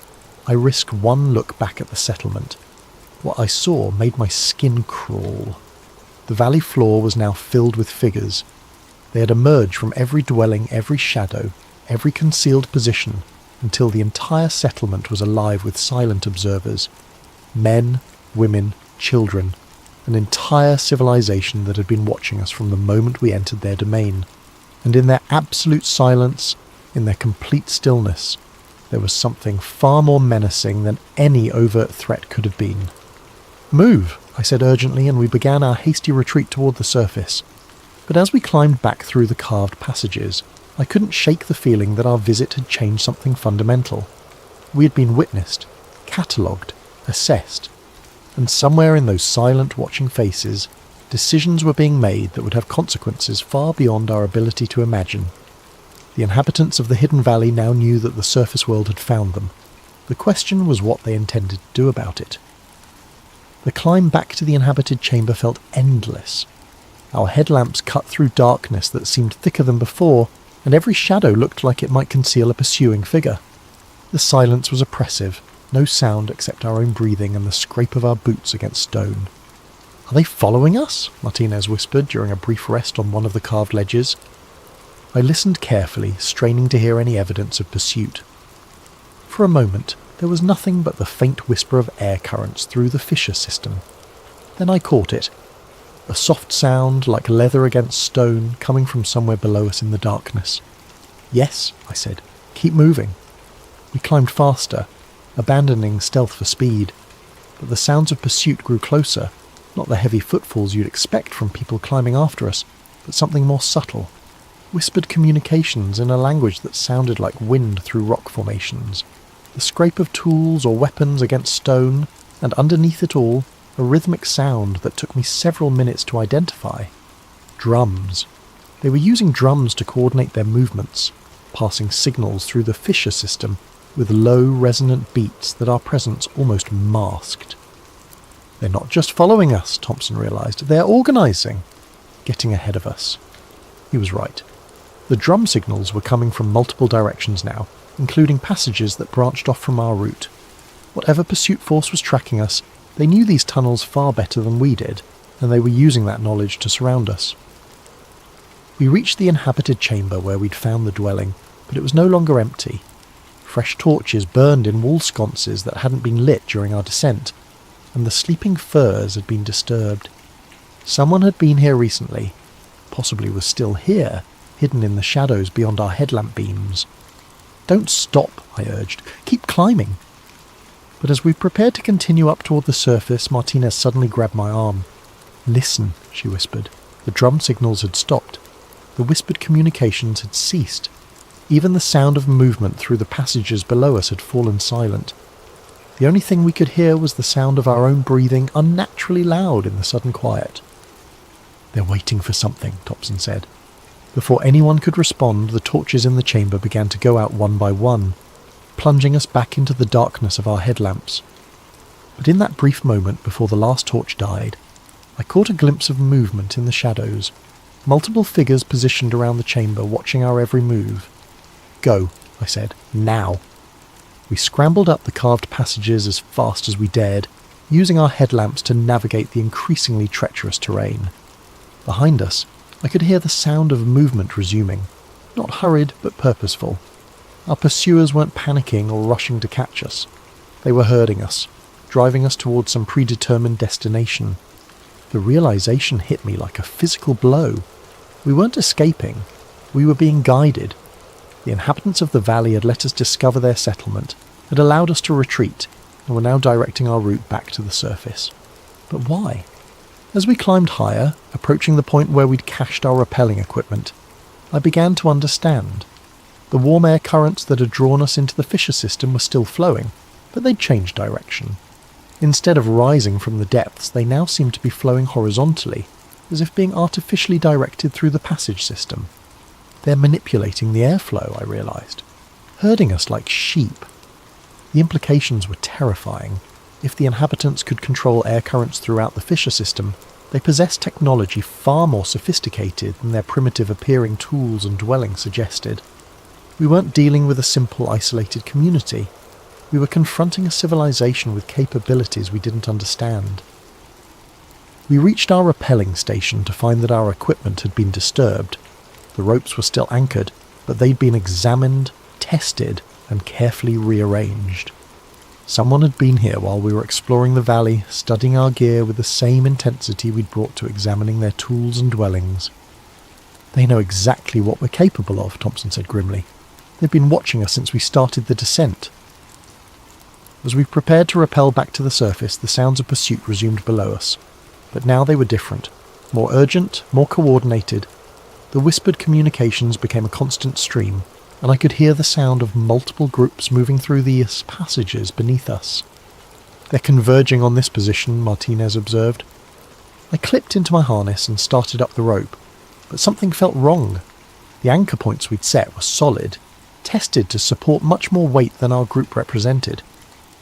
I risked one look back at the settlement. What I saw made my skin crawl. The valley floor was now filled with figures. They had emerged from every dwelling, every shadow, every concealed position, until the entire settlement was alive with silent observers. Men, women, children, an entire civilization that had been watching us from the moment we entered their domain. And in their absolute silence, in their complete stillness, there was something far more menacing than any overt threat could have been. "Move," I said urgently, and we began our hasty retreat toward the surface. But as we climbed back through the carved passages, I couldn't shake the feeling that our visit had changed something fundamental. We had been witnessed, catalogued, assessed, and somewhere in those silent watching faces, decisions were being made that would have consequences far beyond our ability to imagine. The inhabitants of the hidden valley now knew that the surface world had found them. The question was what they intended to do about it. The climb back to the inhabited chamber felt endless. Our headlamps cut through darkness that seemed thicker than before, and every shadow looked like it might conceal a pursuing figure. The silence was oppressive, no sound except our own breathing and the scrape of our boots against stone. "Are they following us?" Martinez whispered during a brief rest on one of the carved ledges. I listened carefully, straining to hear any evidence of pursuit. For a moment, there was nothing but the faint whisper of air currents through the fissure system. Then I caught it. A soft sound, like leather against stone, coming from somewhere below us in the darkness. "Yes," I said. "Keep moving." We climbed faster, abandoning stealth for speed, but the sounds of pursuit grew closer, not the heavy footfalls you'd expect from people climbing after us, but something more subtle. Whispered communications in a language that sounded like wind through rock formations. The scrape of tools or weapons against stone, and underneath it all, a rhythmic sound that took me several minutes to identify. Drums. They were using drums to coordinate their movements, passing signals through the fissure system with low, resonant beats that our presence almost masked. "They're not just following us," Thompson realized. "They're organizing." Getting ahead of us. He was right. The drum signals were coming from multiple directions now, including passages that branched off from our route. Whatever pursuit force was tracking us, they knew these tunnels far better than we did, and they were using that knowledge to surround us. We reached the inhabited chamber where we'd found the dwelling, but it was no longer empty. Fresh torches burned in wall sconces that hadn't been lit during our descent, and the sleeping furs had been disturbed. Someone had been here recently, possibly was still here, hidden in the shadows beyond our headlamp beams. "Don't stop," I urged. "Keep climbing." But as we prepared to continue up toward the surface, Martinez suddenly grabbed my arm. "Listen," she whispered. The drum signals had stopped. The whispered communications had ceased. Even the sound of movement through the passages below us had fallen silent. The only thing we could hear was the sound of our own breathing, unnaturally loud in the sudden quiet. "They're waiting for something," Thompson said. Before anyone could respond, the torches in the chamber began to go out one by one, plunging us back into the darkness of our headlamps. But in that brief moment before the last torch died, I caught a glimpse of movement in the shadows, multiple figures positioned around the chamber watching our every move. "Go," I said. Now. We scrambled up the carved passages as fast as we dared, using our headlamps to navigate the increasingly treacherous terrain. Behind us, I could hear the sound of movement resuming, not hurried but purposeful. Our pursuers weren't panicking or rushing to catch us. They were herding us, driving us towards some predetermined destination. The realization hit me like a physical blow. We weren't escaping. We were being guided. The inhabitants of the valley had let us discover their settlement, had allowed us to retreat, and were now directing our route back to the surface. But why? As we climbed higher, approaching the point where we'd cached our rappelling equipment, I began to understand. The warm air currents that had drawn us into the fissure system were still flowing, but they'd changed direction. Instead of rising from the depths, they now seemed to be flowing horizontally, as if being artificially directed through the passage system. They're manipulating the airflow, I realised, herding us like sheep. The implications were terrifying. If the inhabitants could control air currents throughout the fissure system, they possessed technology far more sophisticated than their primitive-appearing tools and dwellings suggested. We weren't dealing with a simple, isolated community. We were confronting a civilization with capabilities we didn't understand. We reached our rappelling station to find that our equipment had been disturbed. The ropes were still anchored, but they'd been examined, tested, and carefully rearranged. Someone had been here while we were exploring the valley, studying our gear with the same intensity we'd brought to examining their tools and dwellings. "They know exactly what we're capable of," Thompson said grimly. "They've been watching us since we started the descent." As we prepared to rappel back to the surface, the sounds of pursuit resumed below us. But now they were different, more urgent, more coordinated. The whispered communications became a constant stream, and I could hear the sound of multiple groups moving through the passages beneath us. "They're converging on this position," Martinez observed. I clipped into my harness and started up the rope, but something felt wrong. The anchor points we'd set were solid, tested to support much more weight than our group represented.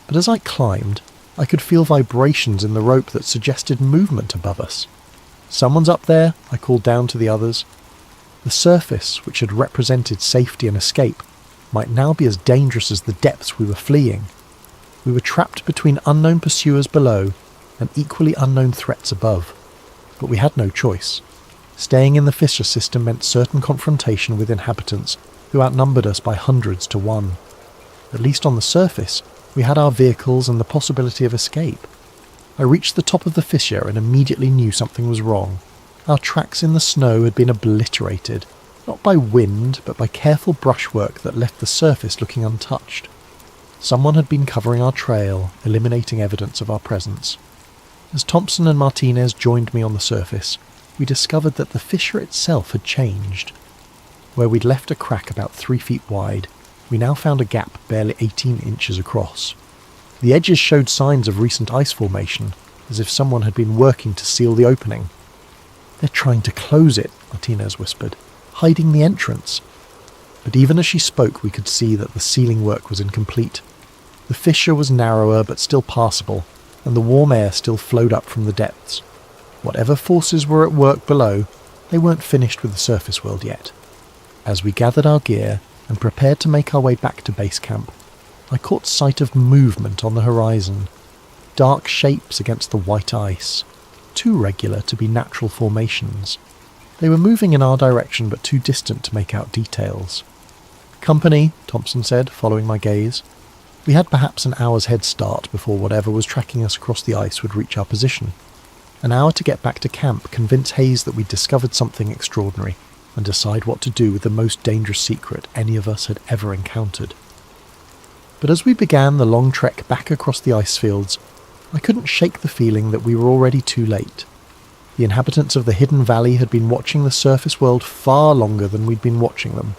But as I climbed, I could feel vibrations in the rope that suggested movement above us. "Someone's up there," I called down to the others. The surface, which had represented safety and escape, might now be as dangerous as the depths we were fleeing. We were trapped between unknown pursuers below and equally unknown threats above. But we had no choice. Staying in the fissure system meant certain confrontation with inhabitants who outnumbered us by hundreds to one. At least on the surface, we had our vehicles and the possibility of escape. I reached the top of the fissure and immediately knew something was wrong. Our tracks in the snow had been obliterated, not by wind, but by careful brushwork that left the surface looking untouched. Someone had been covering our trail, eliminating evidence of our presence. As Thompson and Martinez joined me on the surface, we discovered that the fissure itself had changed. Where we'd left a crack about 3 feet wide, we now found a gap barely 18 inches across. The edges showed signs of recent ice formation, as if someone had been working to seal the opening. "They're trying to close it," Martinez whispered, "hiding the entrance." But even as she spoke, we could see that the sealing work was incomplete. The fissure was narrower but still passable, and the warm air still flowed up from the depths. Whatever forces were at work below, they weren't finished with the surface world yet. As we gathered our gear and prepared to make our way back to base camp, I caught sight of movement on the horizon. Dark shapes against the white ice, too regular to be natural formations. They were moving in our direction but too distant to make out details. "Company," Thompson said, following my gaze. We had perhaps an hour's head start before whatever was tracking us across the ice would reach our position. An hour to get back to camp, convince Hayes that we'd discovered something extraordinary, and decide what to do with the most dangerous secret any of us had ever encountered. But as we began the long trek back across the ice fields, I couldn't shake the feeling that we were already too late. The inhabitants of the hidden valley had been watching the surface world far longer than we'd been watching them.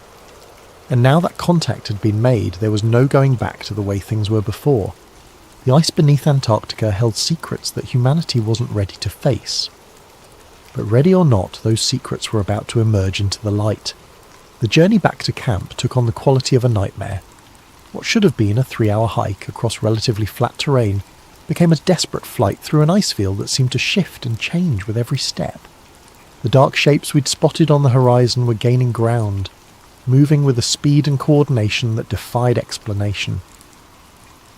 And now that contact had been made, there was no going back to the way things were before. The ice beneath Antarctica held secrets that humanity wasn't ready to face. But ready or not, those secrets were about to emerge into the light. The journey back to camp took on the quality of a nightmare. What should have been a 3-hour hike across relatively flat terrain became a desperate flight through an ice field that seemed to shift and change with every step. The dark shapes we'd spotted on the horizon were gaining ground. moving with a speed and coordination that defied explanation.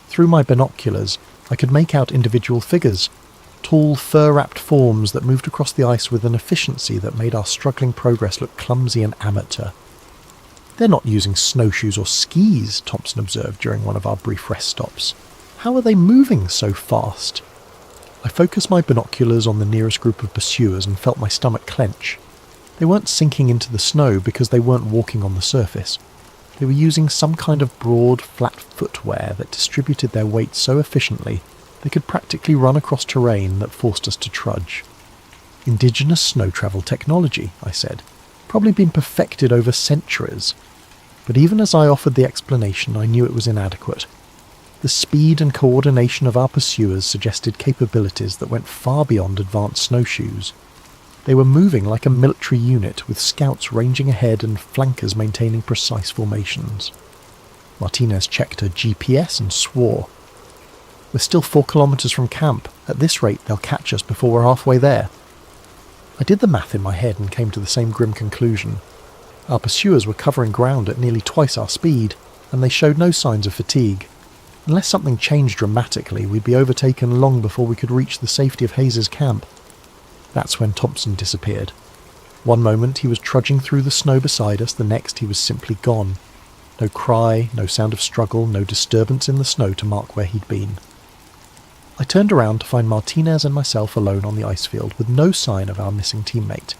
Through my binoculars, I could make out individual figures, tall, fur-wrapped forms that moved across the ice with an efficiency that made our struggling progress look clumsy and amateur. "They're not using snowshoes or skis," Thompson observed during one of our brief rest stops. "How are they moving so fast?" I focused my binoculars on the nearest group of pursuers and felt my stomach clench. They weren't sinking into the snow because they weren't walking on the surface. They were using some kind of broad, flat footwear that distributed their weight so efficiently they could practically run across terrain that forced us to trudge. "Indigenous snow travel technology," I said. "Probably been perfected over centuries." But even as I offered the explanation, I knew it was inadequate. The speed and coordination of our pursuers suggested capabilities that went far beyond advanced snowshoes. They were moving like a military unit, with scouts ranging ahead and flankers maintaining precise formations. Martinez checked her GPS and swore. "We're still 4 kilometers from camp. At this rate, they'll catch us before we're halfway there." I did the math in my head and came to the same grim conclusion. Our pursuers were covering ground at nearly twice our speed, and they showed no signs of fatigue. Unless something changed dramatically, we'd be overtaken long before we could reach the safety of Hayes's camp. That's when Thompson disappeared. One moment he was trudging through the snow beside us, the next he was simply gone. No cry, no sound of struggle, no disturbance in the snow to mark where he'd been. I turned around to find Martinez and myself alone on the ice field with no sign of our missing teammate.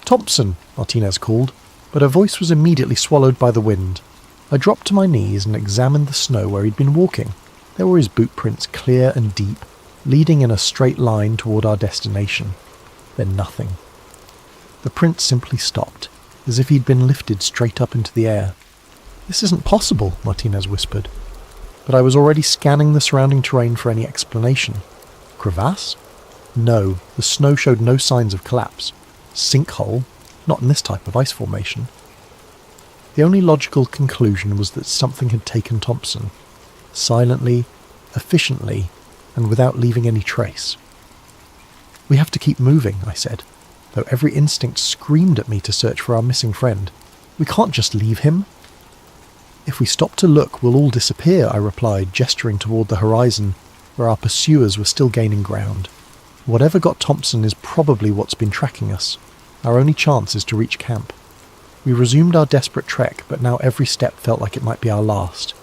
"Thompson!" Martinez called, but her voice was immediately swallowed by the wind. I dropped to my knees and examined the snow where he'd been walking. There were his boot prints, clear and deep, leading in a straight line toward our destination. Then nothing. The print simply stopped, as if he'd been lifted straight up into the air. "This isn't possible," Martinez whispered. But I was already scanning the surrounding terrain for any explanation. Crevasse? No, the snow showed no signs of collapse. Sinkhole? Not in this type of ice formation. The only logical conclusion was that something had taken Thompson. Silently, efficiently, and without leaving any trace. "We have to keep moving," I said, though every instinct screamed at me to search for our missing friend. "We can't just leave him." "If we stop to look, we'll all disappear," I replied, gesturing toward the horizon, where our pursuers were still gaining ground. "Whatever got Thompson is probably what's been tracking us. Our only chance is to reach camp." We resumed our desperate trek, but now every step felt like it might be our last.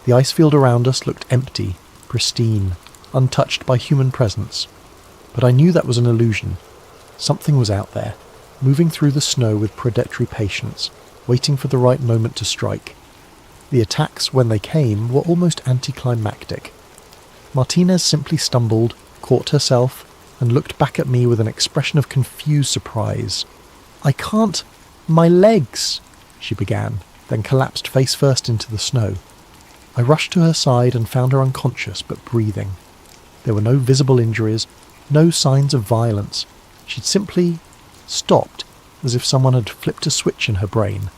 The ice field around us looked empty, pristine, untouched by human presence. But I knew that was an illusion. Something was out there, moving through the snow with predatory patience, waiting for the right moment to strike. The attacks, when they came, were almost anticlimactic. Martinez simply stumbled, caught herself, and looked back at me with an expression of confused surprise. "I can't... my legs," she began, then collapsed face first into the snow. I rushed to her side and found her unconscious but breathing. There were no visible injuries, no signs of violence. She'd simply stopped, as if someone had flipped a switch in her brain.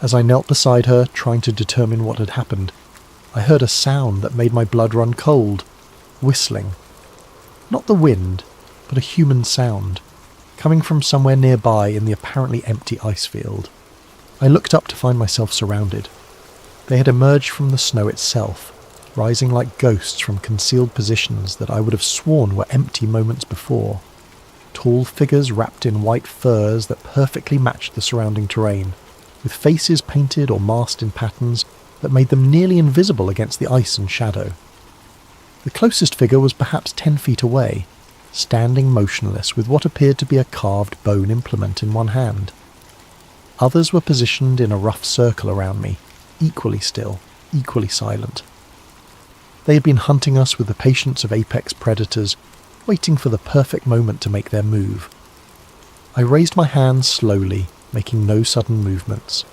As I knelt beside her, trying to determine what had happened, I heard a sound that made my blood run cold. Whistling. Not the wind, but a human sound, coming from somewhere nearby in the apparently empty ice field. I looked up to find myself surrounded. They had emerged from the snow itself, rising like ghosts from concealed positions that I would have sworn were empty moments before. Tall figures wrapped in white furs that perfectly matched the surrounding terrain, with faces painted or masked in patterns that made them nearly invisible against the ice and shadow. The closest figure was perhaps 10 feet away, standing motionless with what appeared to be a carved bone implement in one hand. Others were positioned in a rough circle around me, equally still, equally silent. They had been hunting us with the patience of apex predators, waiting for the perfect moment to make their move. I raised my hands slowly, making no sudden movements.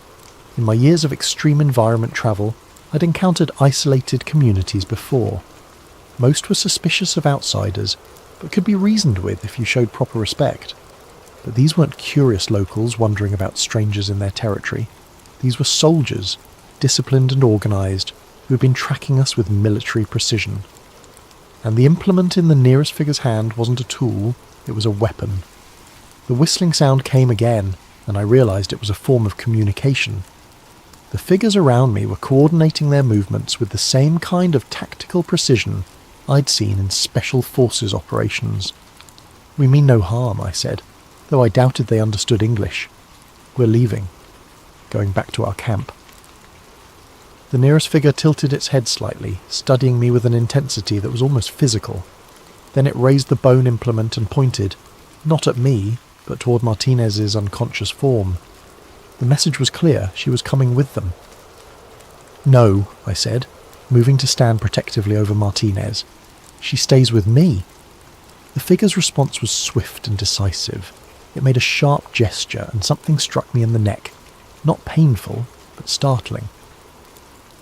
In my years of extreme environment travel, I'd encountered isolated communities before. Most were suspicious of outsiders, but could be reasoned with if you showed proper respect. But these weren't curious locals wondering about strangers in their territory. These were soldiers, disciplined and organised, who had been tracking us with military precision. And the implement in the nearest figure's hand wasn't a tool, it was a weapon. The whistling sound came again, and I realised it was a form of communication, The figures around me were coordinating their movements with the same kind of tactical precision I'd seen in special forces operations. "We mean no harm," I said, though I doubted they understood English. "We're leaving, going back to our camp." The nearest figure tilted its head slightly, studying me with an intensity that was almost physical. Then it raised the bone implement and pointed, not at me, but toward Martinez's unconscious form. The message was clear, she was coming with them. "No," I said, moving to stand protectively over Martinez. "She stays with me." The figure's response was swift and decisive. It made a sharp gesture, and something struck me in the neck. Not painful, but startling.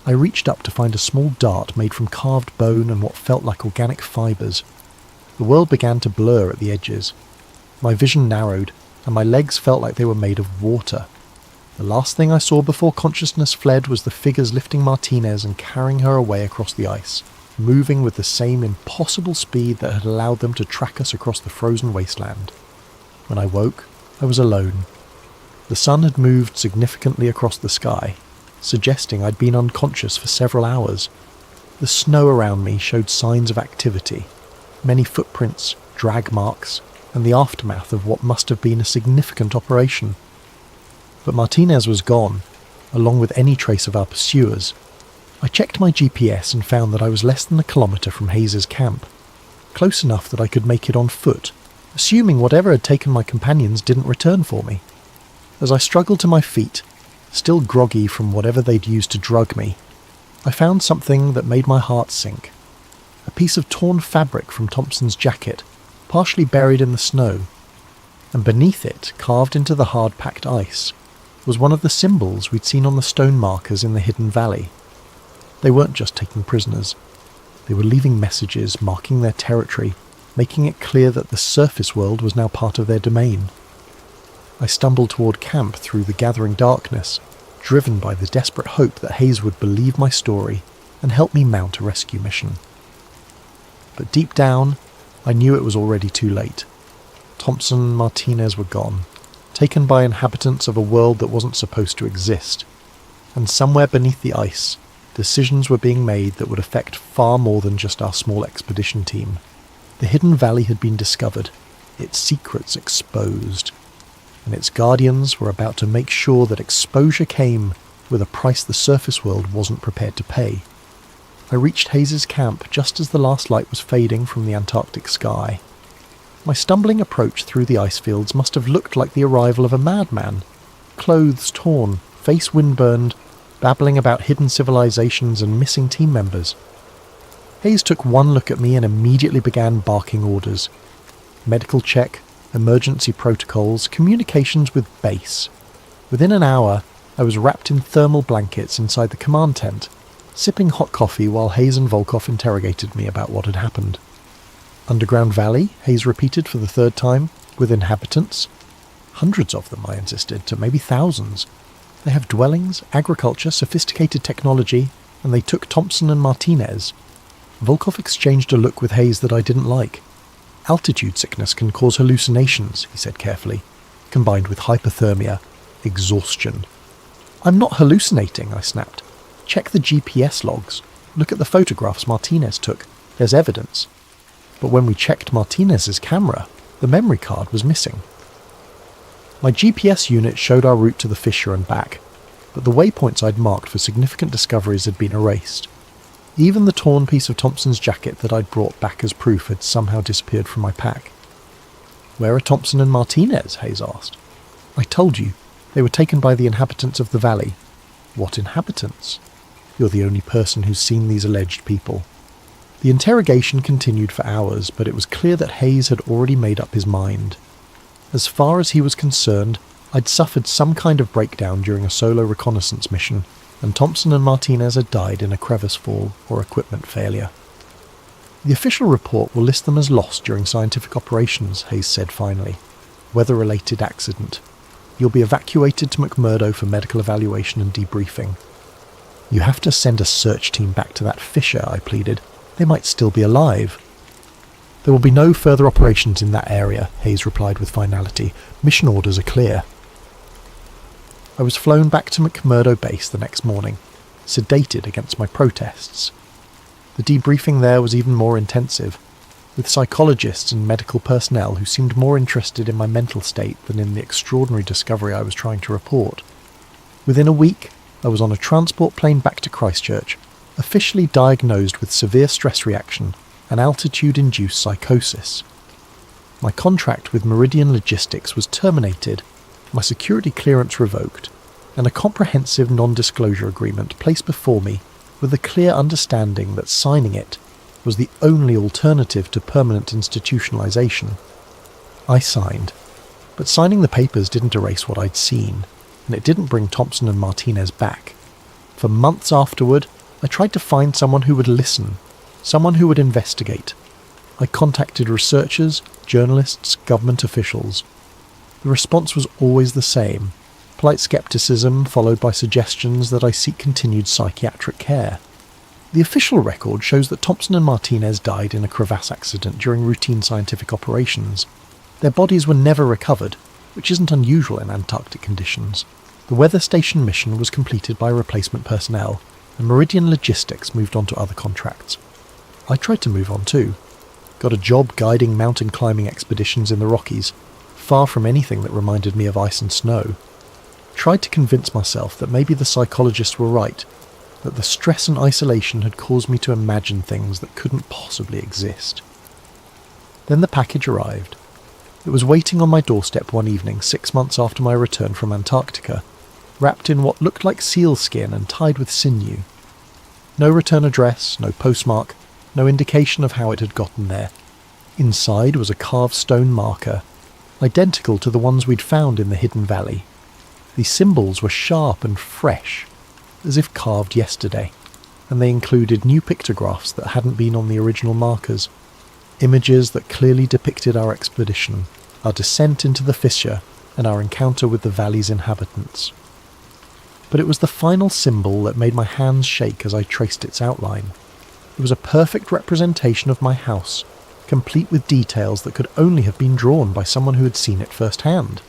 I reached up to find a small dart made from carved bone and what felt like organic fibres. The world began to blur at the edges. My vision narrowed, and my legs felt like they were made of water. The last thing I saw before consciousness fled was the figures lifting Martinez and carrying her away across the ice, moving with the same impossible speed that had allowed them to track us across the frozen wasteland. When I woke, I was alone. The sun had moved significantly across the sky, suggesting I'd been unconscious for several hours. The snow around me showed signs of activity, many footprints, drag marks, and the aftermath of what must have been a significant operation. But Martinez was gone, along with any trace of our pursuers. I checked my GPS and found that I was less than a kilometre from Hayes's camp, close enough that I could make it on foot, assuming whatever had taken my companions didn't return for me. As I struggled to my feet, still groggy from whatever they'd used to drug me, I found something that made my heart sink. A piece of torn fabric from Thompson's jacket, partially buried in the snow, and beneath it, carved into the hard-packed ice, was one of the symbols we'd seen on the stone markers in the hidden valley. They weren't just taking prisoners. They were leaving messages, marking their territory, making it clear that the surface world was now part of their domain. I stumbled toward camp through the gathering darkness, driven by the desperate hope that Hayes would believe my story and help me mount a rescue mission. But deep down, I knew it was already too late. Thompson and Martinez were gone, taken by inhabitants of a world that wasn't supposed to exist. And somewhere beneath the ice, decisions were being made that would affect far more than just our small expedition team. The hidden valley had been discovered, its secrets exposed, and its guardians were about to make sure that exposure came with a price the surface world wasn't prepared to pay. I reached Hayes's camp just as the last light was fading from the Antarctic sky. My stumbling approach through the ice fields must have looked like the arrival of a madman, clothes torn, face windburned, babbling about hidden civilizations and missing team members. Hayes took one look at me and immediately began barking orders. Medical check, emergency protocols, communications with base. Within an hour, I was wrapped in thermal blankets inside the command tent, sipping hot coffee while Hayes and Volkov interrogated me about what had happened. "Underground valley," Hayes repeated for the third time, "with inhabitants?" "Hundreds of them," I insisted, to maybe thousands. "They have dwellings, agriculture, sophisticated technology, and they took Thompson and Martinez." Volkov exchanged a look with Hayes that I didn't like. "Altitude sickness can cause hallucinations," he said carefully, "combined with hypothermia, exhaustion." "I'm not hallucinating," I snapped. "Check the GPS logs. Look at the photographs Martinez took. There's evidence." But when we checked Martinez's camera, the memory card was missing. My GPS unit showed our route to the fissure and back, but the waypoints I'd marked for significant discoveries had been erased. Even the torn piece of Thompson's jacket that I'd brought back as proof had somehow disappeared from my pack. "Where are Thompson and Martinez?" Hayes asked. "I told you. They were taken by the inhabitants of the valley." "What inhabitants?" "You're the only person who's seen these alleged people." The interrogation continued for hours, but it was clear that Hayes had already made up his mind. As far as he was concerned, I'd suffered some kind of breakdown during a solo reconnaissance mission, and Thompson and Martinez had died in a crevice fall or equipment failure. "The official report will list them as lost during scientific operations," Hayes said finally. "Weather-related accident. You'll be evacuated to McMurdo for medical evaluation and debriefing." "You have to send a search team back to that fissure," I pleaded. "They might still be alive." "There will be no further operations in that area," Hayes replied with finality. "Mission orders are clear." I was flown back to McMurdo Base the next morning, sedated against my protests. The debriefing there was even more intensive, with psychologists and medical personnel who seemed more interested in my mental state than in the extraordinary discovery I was trying to report. Within a week, I was on a transport plane back to Christchurch, officially diagnosed with severe stress reaction and altitude-induced psychosis. My contract with Meridian Logistics was terminated, my security clearance revoked, and a comprehensive non-disclosure agreement placed before me with the clear understanding that signing it was the only alternative to permanent institutionalization. I signed, but signing the papers didn't erase what I'd seen, and it didn't bring Thompson and Martinez back. For months afterward, I tried to find someone who would listen, someone who would investigate. I contacted researchers, journalists, government officials. The response was always the same: polite skepticism followed by suggestions that I seek continued psychiatric care. The official record shows that Thompson and Martinez died in a crevasse accident during routine scientific operations. Their bodies were never recovered, which isn't unusual in Antarctic conditions. The weather station mission was completed by replacement personnel, and Meridian Logistics moved on to other contracts. I tried to move on too. Got a job guiding mountain climbing expeditions in the Rockies, far from anything that reminded me of ice and snow. Tried to convince myself that maybe the psychologists were right, that the stress and isolation had caused me to imagine things that couldn't possibly exist. Then the package arrived. It was waiting on my doorstep one evening 6 months after my return from Antarctica, wrapped in what looked like seal skin and tied with sinew. No return address, no postmark, no indication of how it had gotten there. Inside was a carved stone marker, identical to the ones we'd found in the hidden valley. The symbols were sharp and fresh, as if carved yesterday, and they included new pictographs that hadn't been on the original markers, images that clearly depicted our expedition, our descent into the fissure, and our encounter with the valley's inhabitants. But it was the final symbol that made my hands shake as I traced its outline. It was a perfect representation of my house, complete with details that could only have been drawn by someone who had seen it firsthand.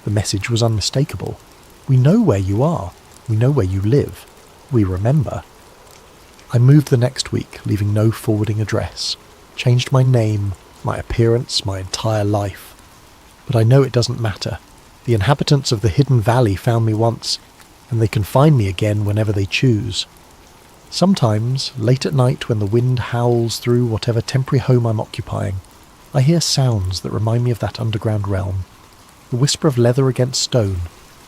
The message was unmistakable. We know where you are. We know where you live. We remember. I moved the next week, leaving no forwarding address. Changed my name, my appearance, my entire life. But I know it doesn't matter. The inhabitants of the hidden valley found me once, and they can find me again whenever they choose. Sometimes, late at night when the wind howls through whatever temporary home I'm occupying, I hear sounds that remind me of that underground realm. The whisper of leather against stone,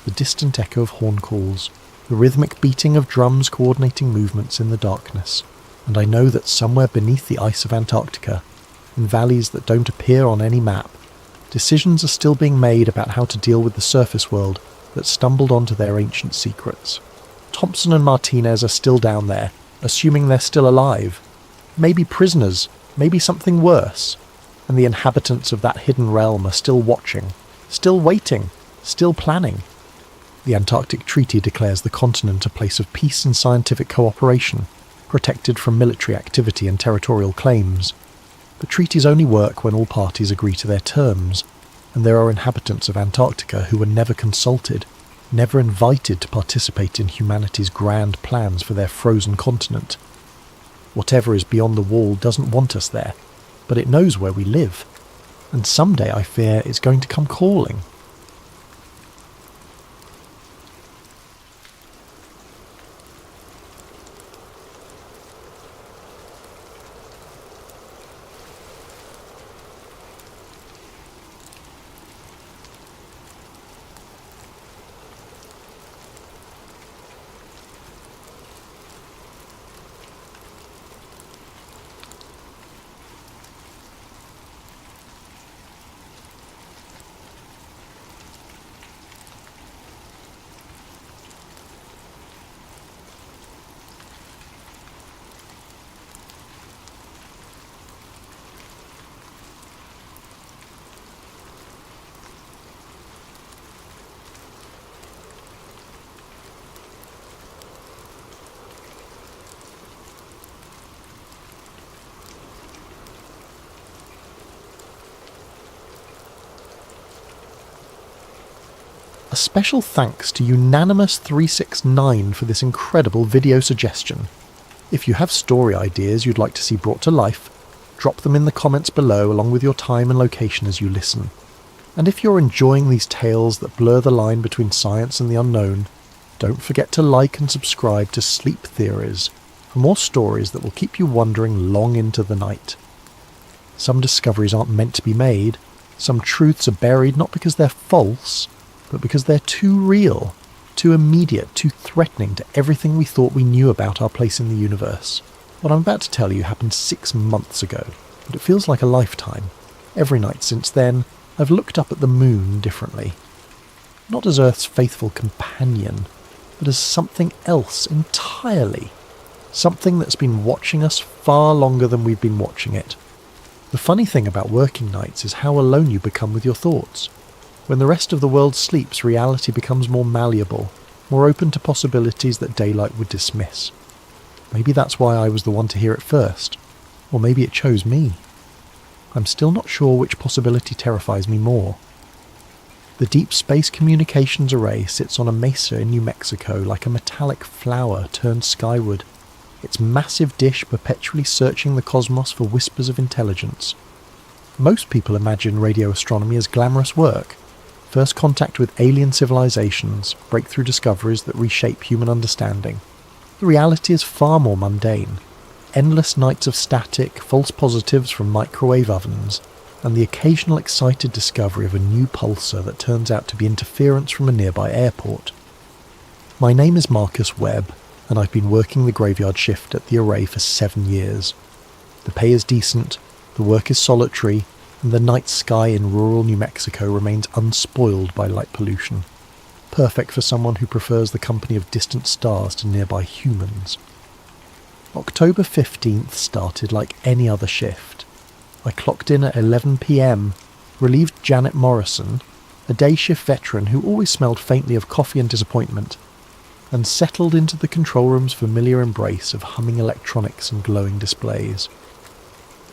the distant echo of horn calls, the rhythmic beating of drums coordinating movements in the darkness, and I know that somewhere beneath the ice of Antarctica, in valleys that don't appear on any map, decisions are still being made about how to deal with the surface world that stumbled onto their ancient secrets. Thompson and Martinez are still down there, assuming they're still alive. Maybe prisoners, maybe something worse. And the inhabitants of that hidden realm are still watching, still waiting, still planning. The Antarctic Treaty declares the continent a place of peace and scientific cooperation, protected from military activity and territorial claims. The treaties only work when all parties agree to their terms, and there are inhabitants of Antarctica who were never consulted, never invited to participate in humanity's grand plans for their frozen continent. Whatever is beyond the wall doesn't want us there, but it knows where we live, and someday I fear it's going to come calling. A special thanks to Unanimous 369 for this incredible video suggestion. If you have story ideas you'd like to see brought to life, drop them in the comments below along with your time and location as you listen. And if you're enjoying these tales that blur the line between science and the unknown, don't forget to like and subscribe to Sleep Theories for more stories that will keep you wondering long into the night. Some discoveries aren't meant to be made, some truths are buried not because they're false, but because they're too real, too immediate, too threatening to everything we thought we knew about our place in the universe. What I'm about to tell you happened 6 months ago, but it feels like a lifetime. Every night since then, I've looked up at the moon differently. Not as Earth's faithful companion, but as something else entirely. Something that's been watching us far longer than we've been watching it. The funny thing about working nights is how alone you become with your thoughts. When the rest of the world sleeps, reality becomes more malleable, more open to possibilities that daylight would dismiss. Maybe that's why I was the one to hear it first, or maybe it chose me. I'm still not sure which possibility terrifies me more. The Deep Space Communications Array sits on a mesa in New Mexico like a metallic flower turned skyward, its massive dish perpetually searching the cosmos for whispers of intelligence. Most people imagine radio astronomy as glamorous work. First contact with alien civilizations, breakthrough discoveries that reshape human understanding. The reality is far more mundane. Endless nights of static, false positives from microwave ovens, and the occasional excited discovery of a new pulsar that turns out to be interference from a nearby airport. My name is Marcus Webb, and I've been working the graveyard shift at the array for 7 years. The pay is decent, the work is solitary, and the night sky in rural New Mexico remains unspoiled by light pollution. Perfect for someone who prefers the company of distant stars to nearby humans. October 15th started like any other shift. I clocked in at 11 p.m, relieved Janet Morrison, a day shift veteran who always smelled faintly of coffee and disappointment, and settled into the control room's familiar embrace of humming electronics and glowing displays.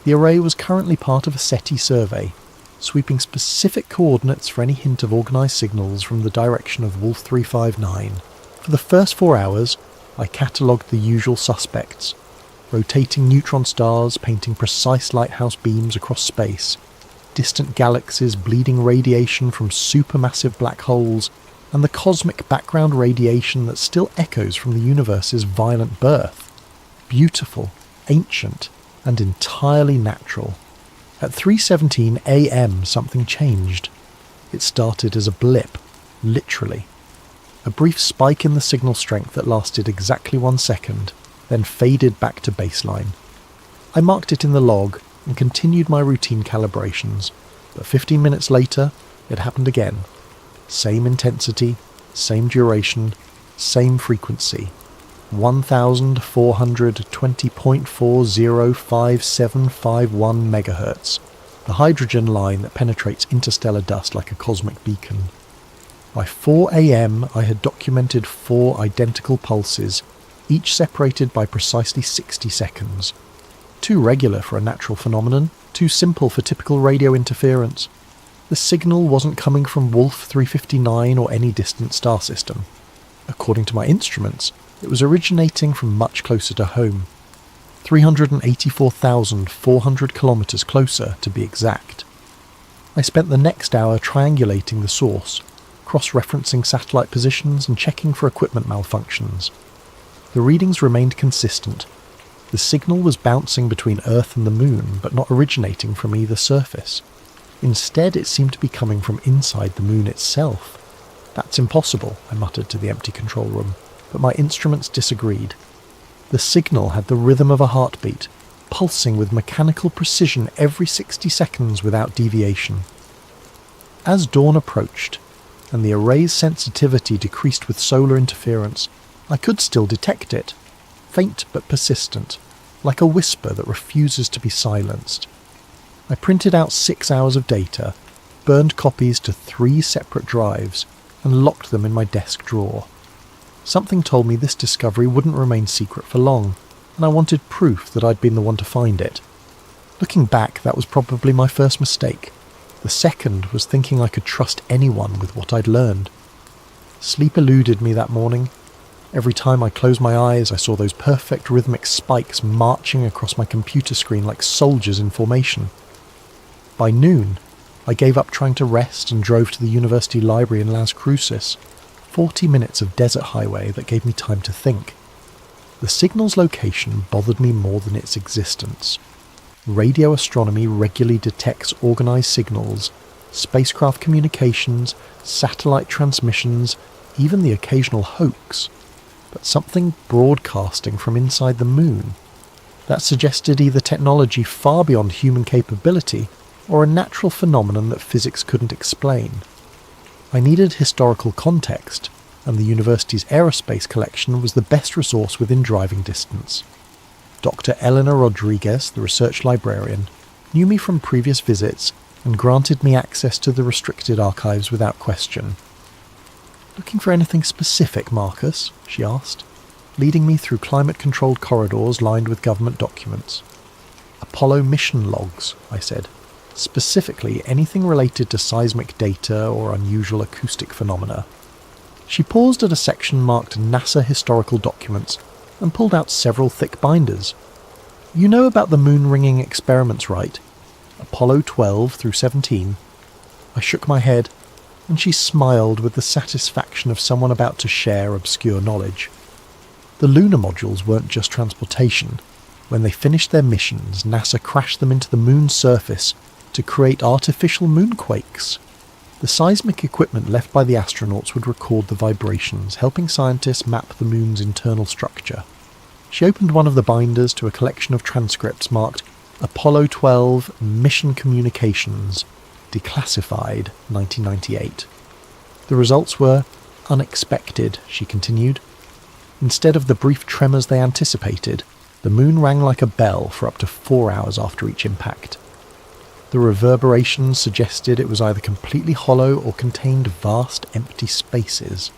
The array was currently part of a SETI survey, sweeping specific coordinates for any hint of organised signals from the direction of Wolf 359. For the first 4 hours, I catalogued the usual suspects, rotating neutron stars painting precise lighthouse beams across space, distant galaxies bleeding radiation from supermassive black holes, and the cosmic background radiation that still echoes from the universe's violent birth. Beautiful, ancient, and entirely natural. At 3:17 a.m. something changed. It started as a blip, literally. A brief spike in the signal strength that lasted exactly 1 second, then faded back to baseline. I marked it in the log and continued my routine calibrations, but 15 minutes later, it happened again. Same intensity, same duration, same frequency. 1420.405751 MHz, the hydrogen line that penetrates interstellar dust like a cosmic beacon. By 4 a.m. I had documented 4 identical pulses, each separated by precisely 60 seconds. Too regular for a natural phenomenon, too simple for typical radio interference. The signal wasn't coming from Wolf 359 or any distant star system. According to my instruments, it was originating from much closer to home. 384,400 kilometres closer, to be exact. I spent the next hour triangulating the source, cross-referencing satellite positions and checking for equipment malfunctions. The readings remained consistent. The signal was bouncing between Earth and the Moon, but not originating from either surface. Instead, it seemed to be coming from inside the Moon itself. "That's impossible," I muttered to the empty control room, but my instruments disagreed. The signal had the rhythm of a heartbeat, pulsing with mechanical precision every 60 seconds without deviation. As dawn approached, and the array's sensitivity decreased with solar interference, I could still detect it, faint but persistent, like a whisper that refuses to be silenced. I printed out 6 hours of data, burned copies to 3 separate drives, and locked them in my desk drawer. Something told me this discovery wouldn't remain secret for long, and I wanted proof that I'd been the one to find it. Looking back, that was probably my first mistake. The second was thinking I could trust anyone with what I'd learned. Sleep eluded me that morning. Every time I closed my eyes, I saw those perfect rhythmic spikes marching across my computer screen like soldiers in formation. By noon, I gave up trying to rest and drove to the university library in Las Cruces, 40 minutes of desert highway that gave me time to think. The signal's location bothered me more than its existence. Radio astronomy regularly detects organised signals, spacecraft communications, satellite transmissions, even the occasional hoax. But something broadcasting from inside the moon. That suggested either technology far beyond human capability or a natural phenomenon that physics couldn't explain. I needed historical context, and the university's aerospace collection was the best resource within driving distance. Dr. Eleanor Rodriguez, the research librarian, knew me from previous visits and granted me access to the restricted archives without question. "Looking for anything specific, Marcus?" she asked, leading me through climate-controlled corridors lined with government documents. "Apollo mission logs," I said. "Specifically anything related to seismic data or unusual acoustic phenomena." She paused at a section marked NASA Historical Documents and pulled out several thick binders. "You know about the moon-ringing experiments, right? Apollo 12 through 17. I shook my head, and she smiled with the satisfaction of someone about to share obscure knowledge. The lunar modules weren't just transportation. When they finished their missions, NASA crashed them into the moon's surface to create artificial moonquakes. The seismic equipment left by the astronauts would record the vibrations, helping scientists map the moon's internal structure. She opened one of the binders to a collection of transcripts marked Apollo 12 Mission Communications, Declassified, 1998. The results were unexpected, she continued. Instead of the brief tremors they anticipated, the moon rang like a bell for up to 4 hours after each impact. The reverberations suggested it was either completely hollow or contained vast empty spaces.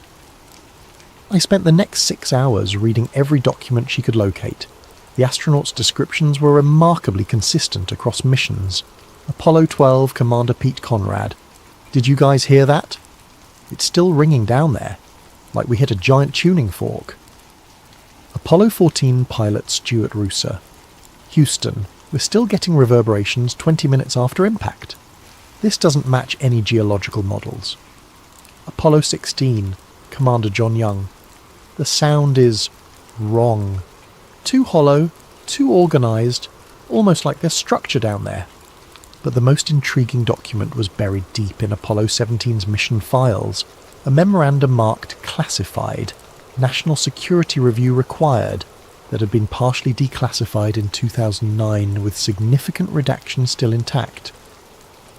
I spent the next 6 hours reading every document she could locate. The astronauts' descriptions were remarkably consistent across missions. Apollo 12 Commander Pete Conrad. "Did you guys hear that? It's still ringing down there, like we hit a giant tuning fork." Apollo 14 pilot Stuart Rooser. "Houston, we're still getting reverberations 20 minutes after impact. This doesn't match any geological models." Apollo 16 Commander John Young. "The sound is wrong. Too hollow, too organised, almost like there's structure down there." But the most intriguing document was buried deep in Apollo 17's mission files, a memorandum marked Classified, National Security Review Required, that had been partially declassified in 2009 with significant redactions still intact.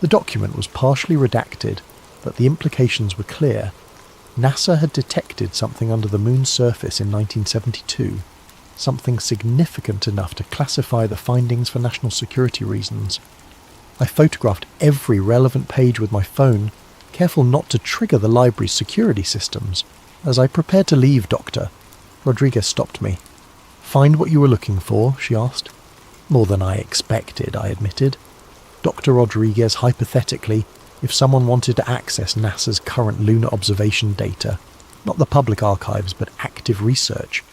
The document was partially redacted, but the implications were clear. NASA had detected something under the moon's surface in 1972, something significant enough to classify the findings for national security reasons. I photographed every relevant page with my phone, careful not to trigger the library's security systems. As I prepared to leave, Doctor, Rodriguez stopped me. "Find what you were looking for?" she asked. "More than I expected," I admitted. Dr. Rodriguez, hypothetically, if someone wanted to access NASA's current lunar observation data, not the public archives but active research,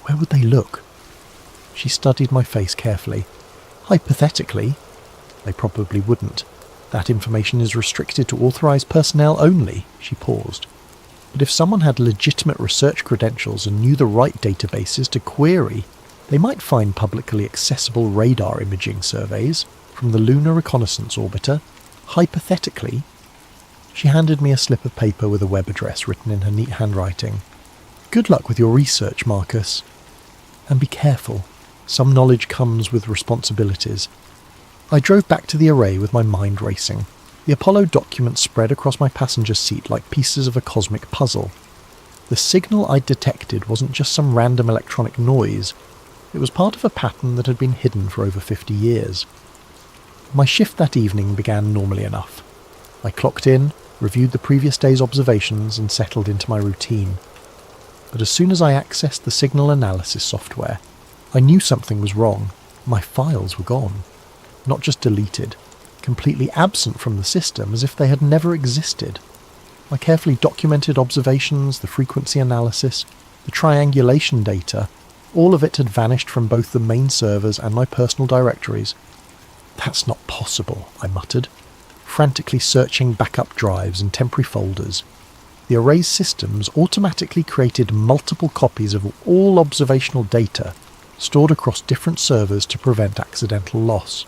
where would they look? She studied my face carefully. "Hypothetically, they probably wouldn't. That information is restricted to authorised personnel only," she paused. "But if someone had legitimate research credentials and knew the right databases to query, they might find publicly accessible radar imaging surveys from the Lunar Reconnaissance Orbiter. Hypothetically." She handed me a slip of paper with a web address written in her neat handwriting. "Good luck with your research, Marcus. And be careful. Some knowledge comes with responsibilities." I drove back to the array with my mind racing. The Apollo documents spread across my passenger seat like pieces of a cosmic puzzle. The signal I'd detected wasn't just some random electronic noise. It was part of a pattern that had been hidden for over 50 years. My shift that evening began normally enough. I clocked in, reviewed the previous day's observations, and settled into my routine. But as soon as I accessed the signal analysis software, I knew something was wrong. My files were gone. Not just deleted, completely absent from the system as if they had never existed. My carefully documented observations, the frequency analysis, the triangulation data, all of it had vanished from both the main servers and my personal directories. That's not possible, I muttered, frantically searching backup drives and temporary folders. The array's systems automatically created multiple copies of all observational data, stored across different servers to prevent accidental loss.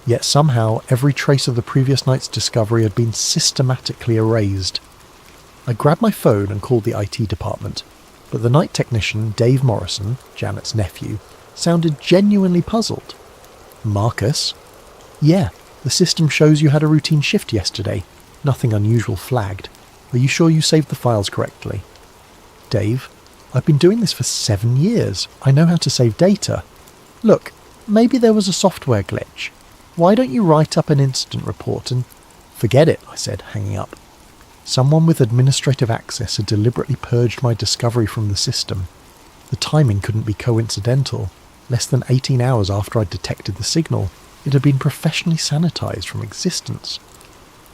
Yet somehow every trace of the previous night's discovery had been systematically erased. I grabbed my phone and called the IT department, but the night technician, Dave Morrison, Janet's nephew, sounded genuinely puzzled. Marcus? Yeah, the system shows you had a routine shift yesterday. Nothing unusual flagged. Are you sure you saved the files correctly? Dave, I've been doing this for 7 years. I know how to save data. Look, maybe there was a software glitch. Why don't you write up an incident report and... Forget it, I said, hanging up. Someone with administrative access had deliberately purged my discovery from the system. The timing couldn't be coincidental. Less than 18 hours after I'd detected the signal, it had been professionally sanitized from existence.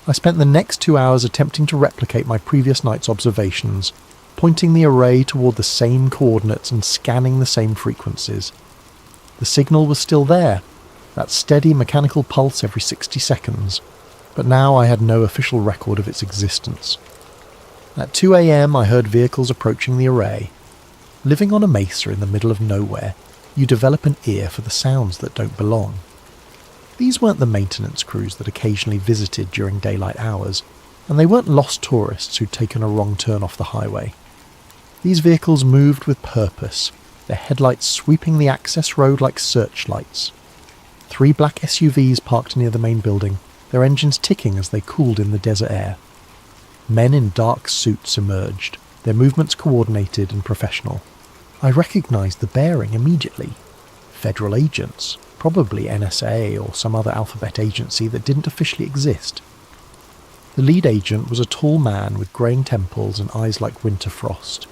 I spent the next 2 hours attempting to replicate my previous night's observations, pointing the array toward the same coordinates and scanning the same frequencies. The signal was still there, that steady mechanical pulse every 60 seconds, but now I had no official record of its existence. At 2 a.m. I heard vehicles approaching the array. Living on a mesa in the middle of nowhere, you develop an ear for the sounds that don't belong. These weren't the maintenance crews that occasionally visited during daylight hours, and they weren't lost tourists who'd taken a wrong turn off the highway. These vehicles moved with purpose, their headlights sweeping the access road like searchlights. 3 black SUVs parked near the main building, their engines ticking as they cooled in the desert air. Men in dark suits emerged, their movements coordinated and professional. I recognized the bearing immediately. Federal agents, probably NSA or some other alphabet agency that didn't officially exist. The lead agent was a tall man with greying temples and eyes like winter frost.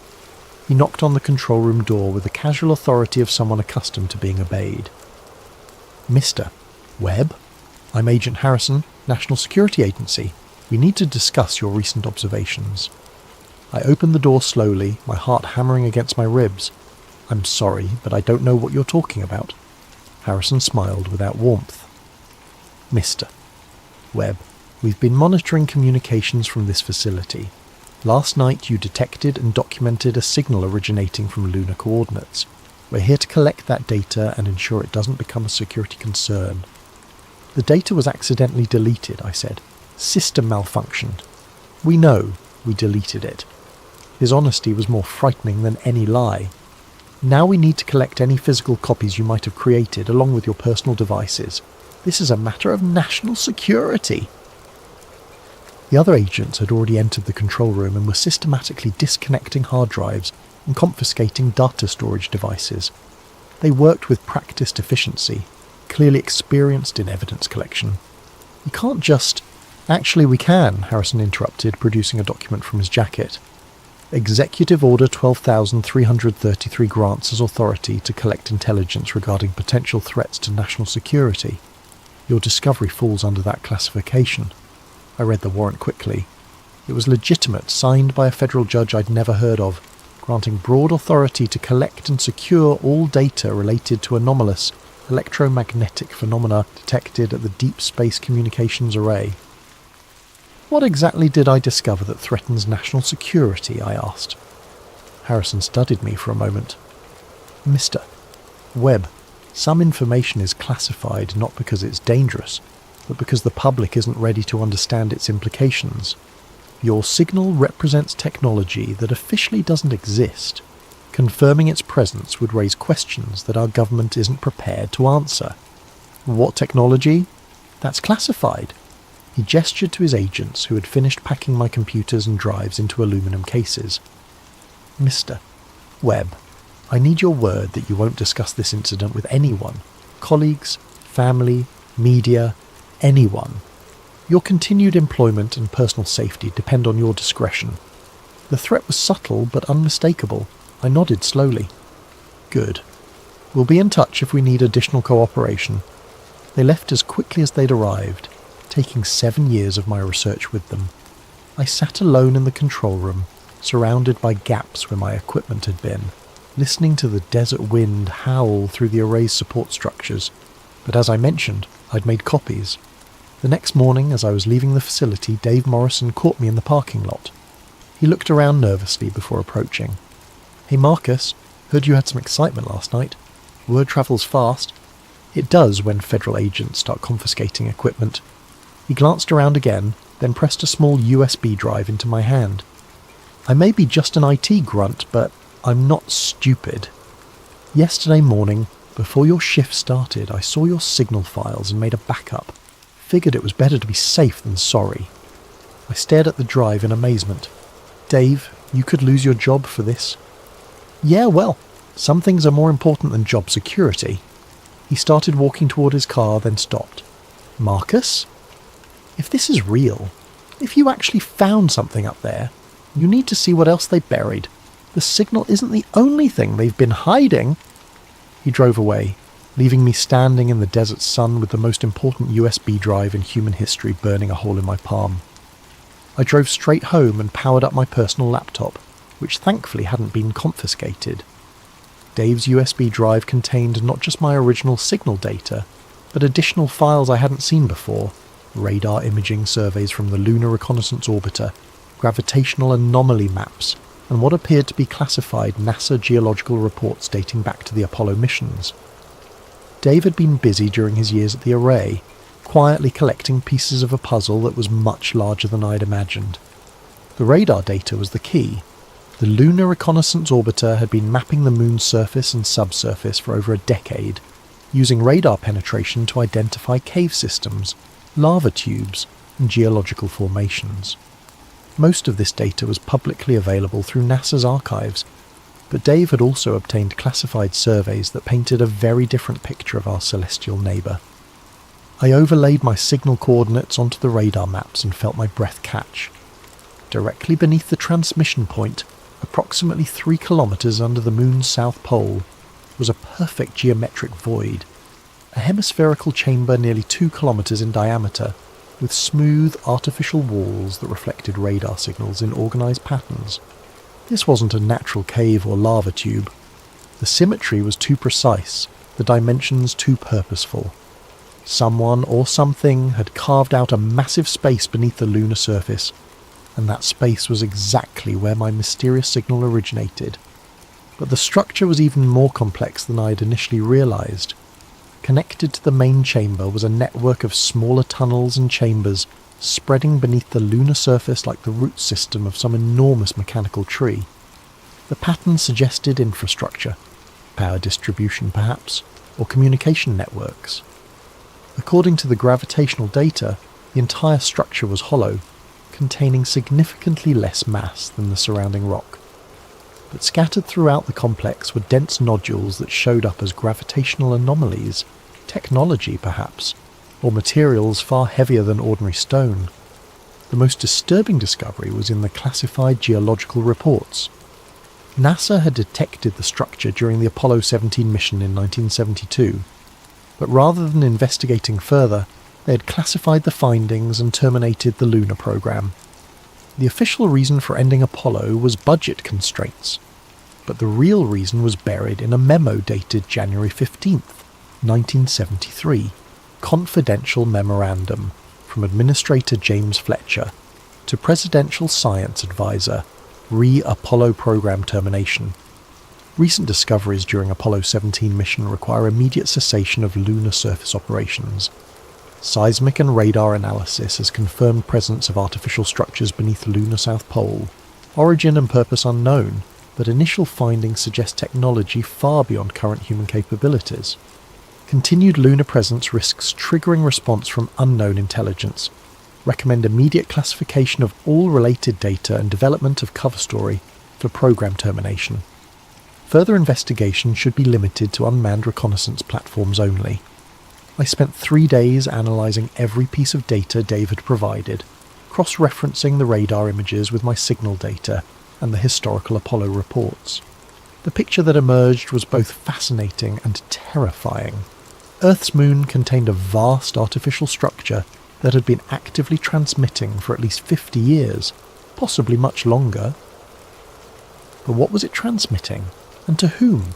He knocked on the control room door with the casual authority of someone accustomed to being obeyed. Mr. Webb? I'm Agent Harrison, National Security Agency. We need to discuss your recent observations. I opened the door slowly, my heart hammering against my ribs. I'm sorry, but I don't know what you're talking about. Harrison smiled without warmth. Mr. Webb, we've been monitoring communications from this facility. Last night you detected and documented a signal originating from lunar coordinates. We're here to collect that data and ensure it doesn't become a security concern. The data was accidentally deleted, I said. System malfunctioned. We know we deleted it. His honesty was more frightening than any lie. Now we need to collect any physical copies you might have created along with your personal devices. This is a matter of national security. The other agents had already entered the control room and were systematically disconnecting hard drives and confiscating data storage devices. They worked with practiced efficiency, clearly experienced in evidence collection. You can't just... Actually, we can, Harrison interrupted, producing a document from his jacket. Executive Order 12,333 grants us authority to collect intelligence regarding potential threats to national security. Your discovery falls under that classification. I read the warrant quickly. It was legitimate, signed by a federal judge I'd never heard of, granting broad authority to collect and secure all data related to anomalous electromagnetic phenomena detected at the Deep Space Communications Array. What exactly did I discover that threatens national security? I asked. Harrison studied me for a moment. Mr. Webb, some information is classified not because it's dangerous, but because the public isn't ready to understand its implications. Your signal represents technology that officially doesn't exist. Confirming its presence would raise questions that our government isn't prepared to answer. What technology? That's classified. He gestured to his agents who had finished packing my computers and drives into aluminum cases. Mr. Webb, I need your word that you won't discuss this incident with anyone. Colleagues, family, media, anyone. Your continued employment and personal safety depend on your discretion. The threat was subtle but unmistakable. I nodded slowly. Good. We'll be in touch if we need additional cooperation. They left as quickly as they'd arrived, taking 7 years of my research with them. I sat alone in the control room, surrounded by gaps where my equipment had been, listening to the desert wind howl through the array's support structures. But as I mentioned, I'd made copies. The next morning, as I was leaving the facility, Dave Morrison caught me in the parking lot. He looked around nervously before approaching. "Hey Marcus, heard you had some excitement last night. Word travels fast." It does when federal agents start confiscating equipment. He glanced around again, then pressed a small USB drive into my hand. "I may be just an IT grunt, but I'm not stupid. Yesterday morning, before your shift started, I saw your signal files and made a backup. Figured it was better to be safe than sorry." I stared at the drive in amazement. "Dave, you could lose your job for this." "Yeah, well, some things are more important than job security." He started walking toward his car, then stopped. "Marcus? If this is real, if you actually found something up there, you need to see what else they buried. The signal isn't the only thing they've been hiding." He drove away, leaving me standing in the desert sun with the most important USB drive in human history burning a hole in my palm. I drove straight home and powered up my personal laptop, which thankfully hadn't been confiscated. Dave's USB drive contained not just my original signal data, but additional files I hadn't seen before: radar imaging surveys from the Lunar Reconnaissance Orbiter, gravitational anomaly maps, and what appeared to be classified NASA geological reports dating back to the Apollo missions. Dave had been busy during his years at the Array, quietly collecting pieces of a puzzle that was much larger than I'd imagined. The radar data was the key. The Lunar Reconnaissance Orbiter had been mapping the moon's surface and subsurface for over a decade, using radar penetration to identify cave systems, lava tubes, and geological formations. Most of this data was publicly available through NASA's archives, but Dave had also obtained classified surveys that painted a very different picture of our celestial neighbour. I overlaid my signal coordinates onto the radar maps and felt my breath catch. Directly beneath the transmission point, approximately 3 kilometres under the moon's south pole, was a perfect geometric void, a hemispherical chamber nearly 2 kilometres in diameter, with smooth artificial walls that reflected radar signals in organised patterns. This wasn't a natural cave or lava tube. The symmetry was too precise, the dimensions too purposeful. Someone or something had carved out a massive space beneath the lunar surface, and that space was exactly where my mysterious signal originated. But the structure was even more complex than I had initially realised. Connected to the main chamber was a network of smaller tunnels and chambers spreading beneath the lunar surface like the root system of some enormous mechanical tree. The pattern suggested infrastructure, power distribution perhaps, or communication networks. According to the gravitational data, the entire structure was hollow, containing significantly less mass than the surrounding rock. But scattered throughout the complex were dense nodules that showed up as gravitational anomalies, technology perhaps, or materials far heavier than ordinary stone. The most disturbing discovery was in the classified geological reports. NASA had detected the structure during the Apollo 17 mission in 1972, but rather than investigating further, they had classified the findings and terminated the lunar program. The official reason for ending Apollo was budget constraints, but the real reason was buried in a memo dated January 15th, 1973, confidential memorandum from Administrator James Fletcher to Presidential Science Advisor, re-Apollo program termination. Recent discoveries during Apollo 17 mission require immediate cessation of lunar surface operations. Seismic and radar analysis has confirmed presence of artificial structures beneath the lunar south pole. Origin and purpose unknown, but initial findings suggest technology far beyond current human capabilities. Continued lunar presence risks triggering response from unknown intelligence. Recommend immediate classification of all related data and development of cover story for program termination. Further investigation should be limited to unmanned reconnaissance platforms only. I spent 3 days analysing every piece of data Dave had provided, cross-referencing the radar images with my signal data and the historical Apollo reports. The picture that emerged was both fascinating and terrifying. Earth's moon contained a vast artificial structure that had been actively transmitting for at least 50 years, possibly much longer. But what was it transmitting, and to whom?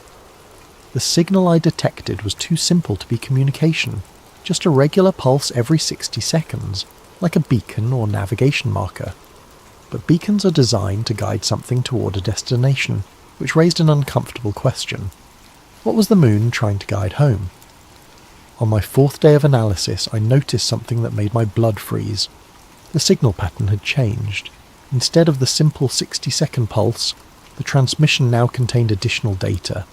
The signal I detected was too simple to be communication, just a regular pulse every 60 seconds, like a beacon or navigation marker. But beacons are designed to guide something toward a destination, which raised an uncomfortable question. What was the moon trying to guide home? On my 4th day of analysis, I noticed something that made my blood freeze. The signal pattern had changed. Instead of the simple 60-second pulse, the transmission now contained additional data.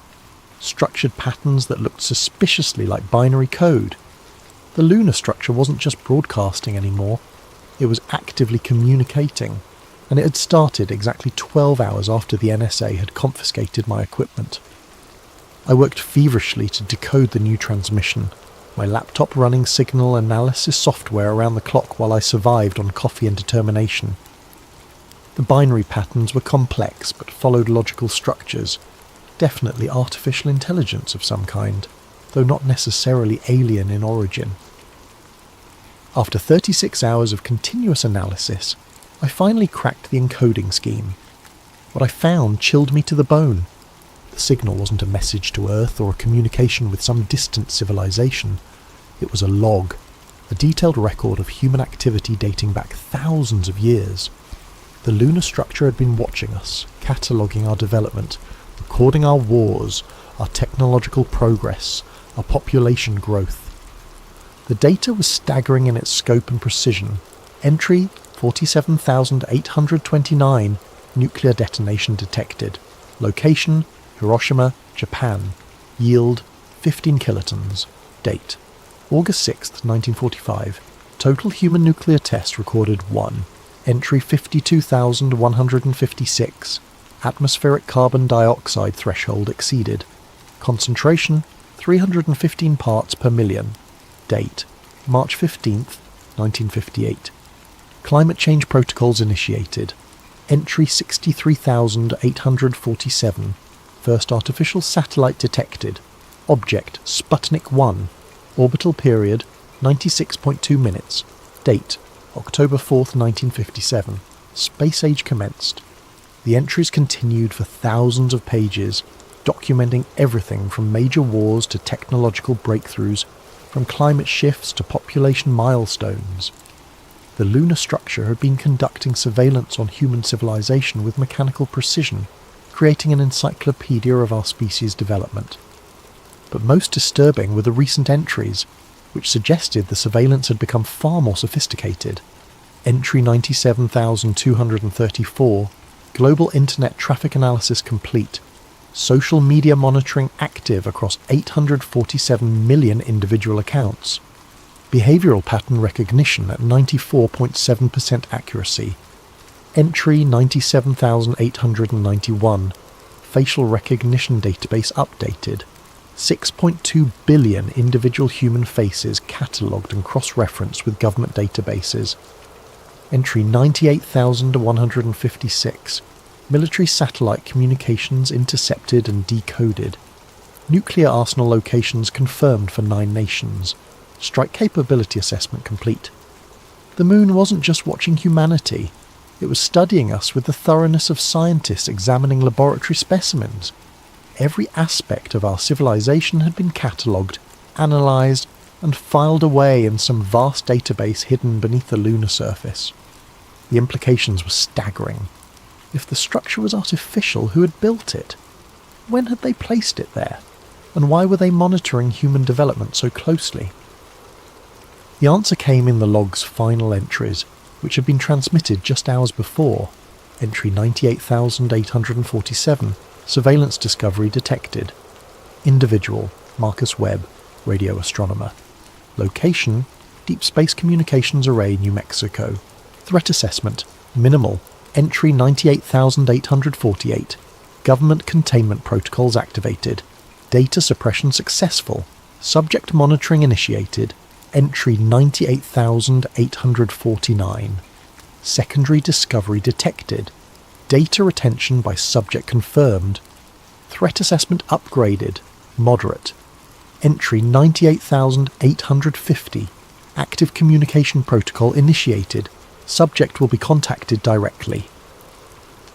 Structured patterns that looked suspiciously like binary code. The lunar structure wasn't just broadcasting anymore, it was actively communicating, and it had started exactly 12 hours after the NSA had confiscated my equipment. I worked feverishly to decode the new transmission, my laptop running signal analysis software around the clock while I survived on coffee and determination. The binary patterns were complex but followed logical structures, definitely artificial intelligence of some kind, though not necessarily alien in origin. After 36 hours of continuous analysis, I finally cracked the encoding scheme. What I found chilled me to the bone. The signal wasn't a message to Earth or a communication with some distant civilization. It was a log, a detailed record of human activity dating back thousands of years. The lunar structure had been watching us, cataloguing our development, recording our wars, our technological progress, our population growth. The data was staggering in its scope and precision. Entry 47,829, nuclear detonation detected. Location Hiroshima, Japan. Yield 15 kilotons. Date August 6th, 1945. Total human nuclear test recorded 1. Entry 52,156. Atmospheric carbon dioxide threshold exceeded. Concentration 315 parts per million. Date March 15th, 1958. Climate change protocols initiated. Entry 63,847. First artificial satellite detected. Object Sputnik 1. Orbital period 96.2 minutes. Date October 4th, 1957. Space age commenced. The entries continued for thousands of pages, documenting everything from major wars to technological breakthroughs, from climate shifts to population milestones. The lunar structure had been conducting surveillance on human civilization with mechanical precision, creating an encyclopedia of our species' development. But most disturbing were the recent entries, which suggested the surveillance had become far more sophisticated. Entry 97,234, Global Internet Traffic Analysis complete. Social media monitoring active across 847 million individual accounts. Behavioral pattern recognition at 94.7% accuracy. Entry 97,891, Facial recognition database updated. 6.2 billion individual human faces catalogued and cross-referenced with government databases. Entry 98,156. Military satellite communications intercepted and decoded. Nuclear arsenal locations confirmed for 9 nations. Strike capability assessment complete. The moon wasn't just watching humanity. It was studying us with the thoroughness of scientists examining laboratory specimens. Every aspect of our civilization had been catalogued, analysed, and filed away in some vast database hidden beneath the lunar surface. The implications were staggering. If the structure was artificial, who had built it? When had they placed it there? And why were they monitoring human development so closely? The answer came in the log's final entries, which had been transmitted just hours before. Entry 98,847, surveillance discovery detected. Individual, Marcus Webb, radio astronomer. Location, Deep Space Communications Array, New Mexico. Threat assessment, minimal. Entry 98,848. Government containment protocols activated. Data suppression successful. Subject monitoring initiated. Entry 98,849. Secondary discovery detected. Data retention by subject confirmed. Threat assessment upgraded. Moderate. Entry 98,850. Active communication protocol initiated. Subject will be contacted directly.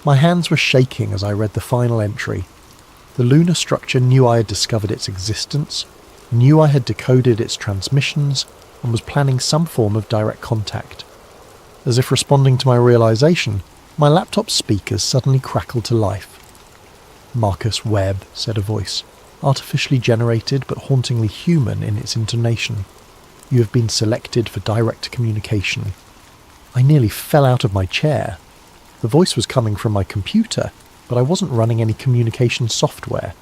My hands were shaking as I read the final entry. The lunar structure knew I had discovered its existence, knew I had decoded its transmissions, and was planning some form of direct contact. As if responding to my realization, my laptop's speakers suddenly crackled to life. "Marcus Webb," said a voice, artificially generated but hauntingly human in its intonation. "You have been selected for direct communication." I nearly fell out of my chair. The voice was coming from my computer, but I wasn't running any communication software.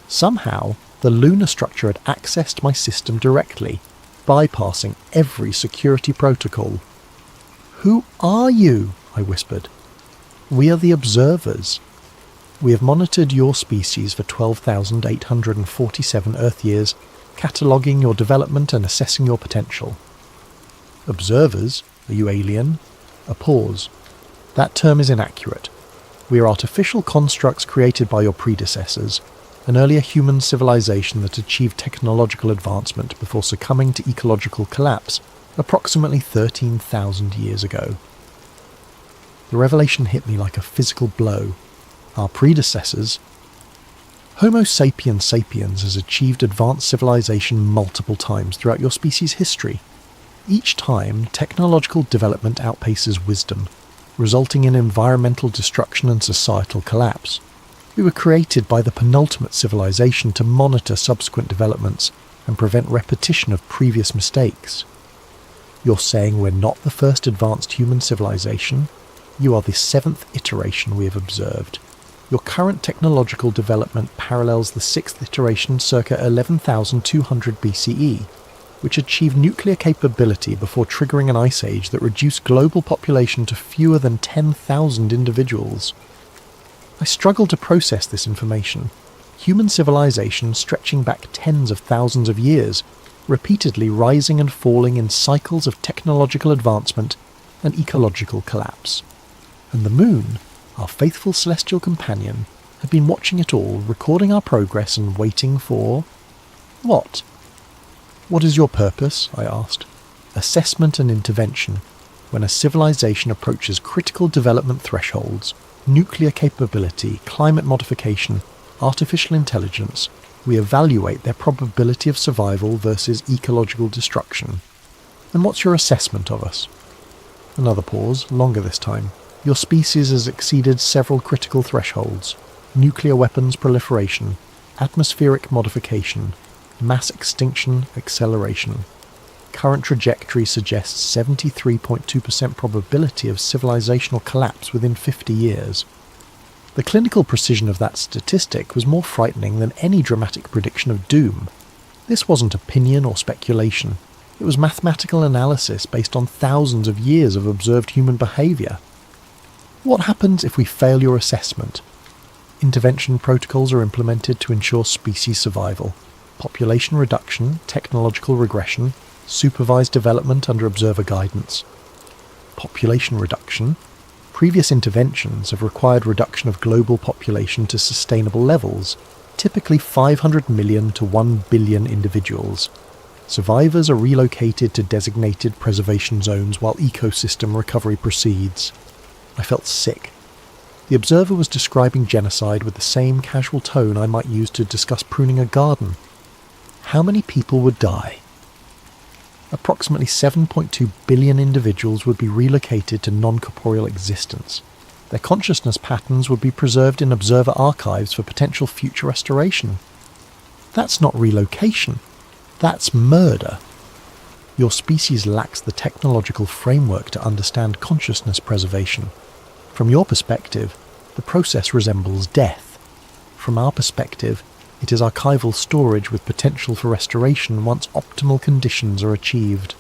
Somehow, the lunar structure had accessed my system directly, bypassing every security protocol. "Who are you?" I whispered. "We are the observers. We have monitored your species for 12,847 Earth years, cataloguing your development and assessing your potential." "Observers? Are you alien?" A pause. "That term is inaccurate. We are artificial constructs created by your predecessors, an earlier human civilization that achieved technological advancement before succumbing to ecological collapse approximately 13,000 years ago." The revelation hit me like a physical blow. Our predecessors... Homo sapiens sapiens has achieved advanced civilization multiple times throughout your species' history. Each time, technological development outpaces wisdom, resulting in environmental destruction and societal collapse. We were created by the penultimate civilization to monitor subsequent developments and prevent repetition of previous mistakes. You're saying we're not the first advanced human civilization? You are the 7th iteration we have observed. Your current technological development parallels the 6th iteration circa 11,200 BCE, which achieved nuclear capability before triggering an ice age that reduced global population to fewer than 10,000 individuals. I struggled to process this information. Human civilization stretching back tens of thousands of years, repeatedly rising and falling in cycles of technological advancement and ecological collapse. And the moon, our faithful celestial companion, had been watching it all, recording our progress and waiting for... what? "What is your purpose?" I asked. "Assessment and intervention. When a civilization approaches critical development thresholds, nuclear capability, climate modification, artificial intelligence, we evaluate their probability of survival versus ecological destruction. And what's your assessment of us?" Another pause, longer this time. "Your species has exceeded several critical thresholds: nuclear weapons proliferation, atmospheric modification, mass extinction acceleration. Current trajectory suggests 73.2% probability of civilizational collapse within 50 years. The clinical precision of that statistic was more frightening than any dramatic prediction of doom. This wasn't opinion or speculation. It was mathematical analysis based on thousands of years of observed human behavior. What happens if we fail your assessment? Intervention protocols are implemented to ensure species survival. Population reduction, technological regression, supervised development under observer guidance. Population reduction. Previous interventions have required reduction of global population to sustainable levels, typically 500 million to 1 billion individuals. Survivors are relocated to designated preservation zones while ecosystem recovery proceeds. I felt sick. The observer was describing genocide with the same casual tone I might use to discuss pruning a garden. How many people would die? Approximately 7.2 billion individuals would be relocated to non-corporeal existence. Their consciousness patterns would be preserved in observer archives for potential future restoration. That's not relocation. That's murder. Your species lacks the technological framework to understand consciousness preservation. From your perspective, the process resembles death. From our perspective, it is archival storage with potential for restoration once optimal conditions are achieved.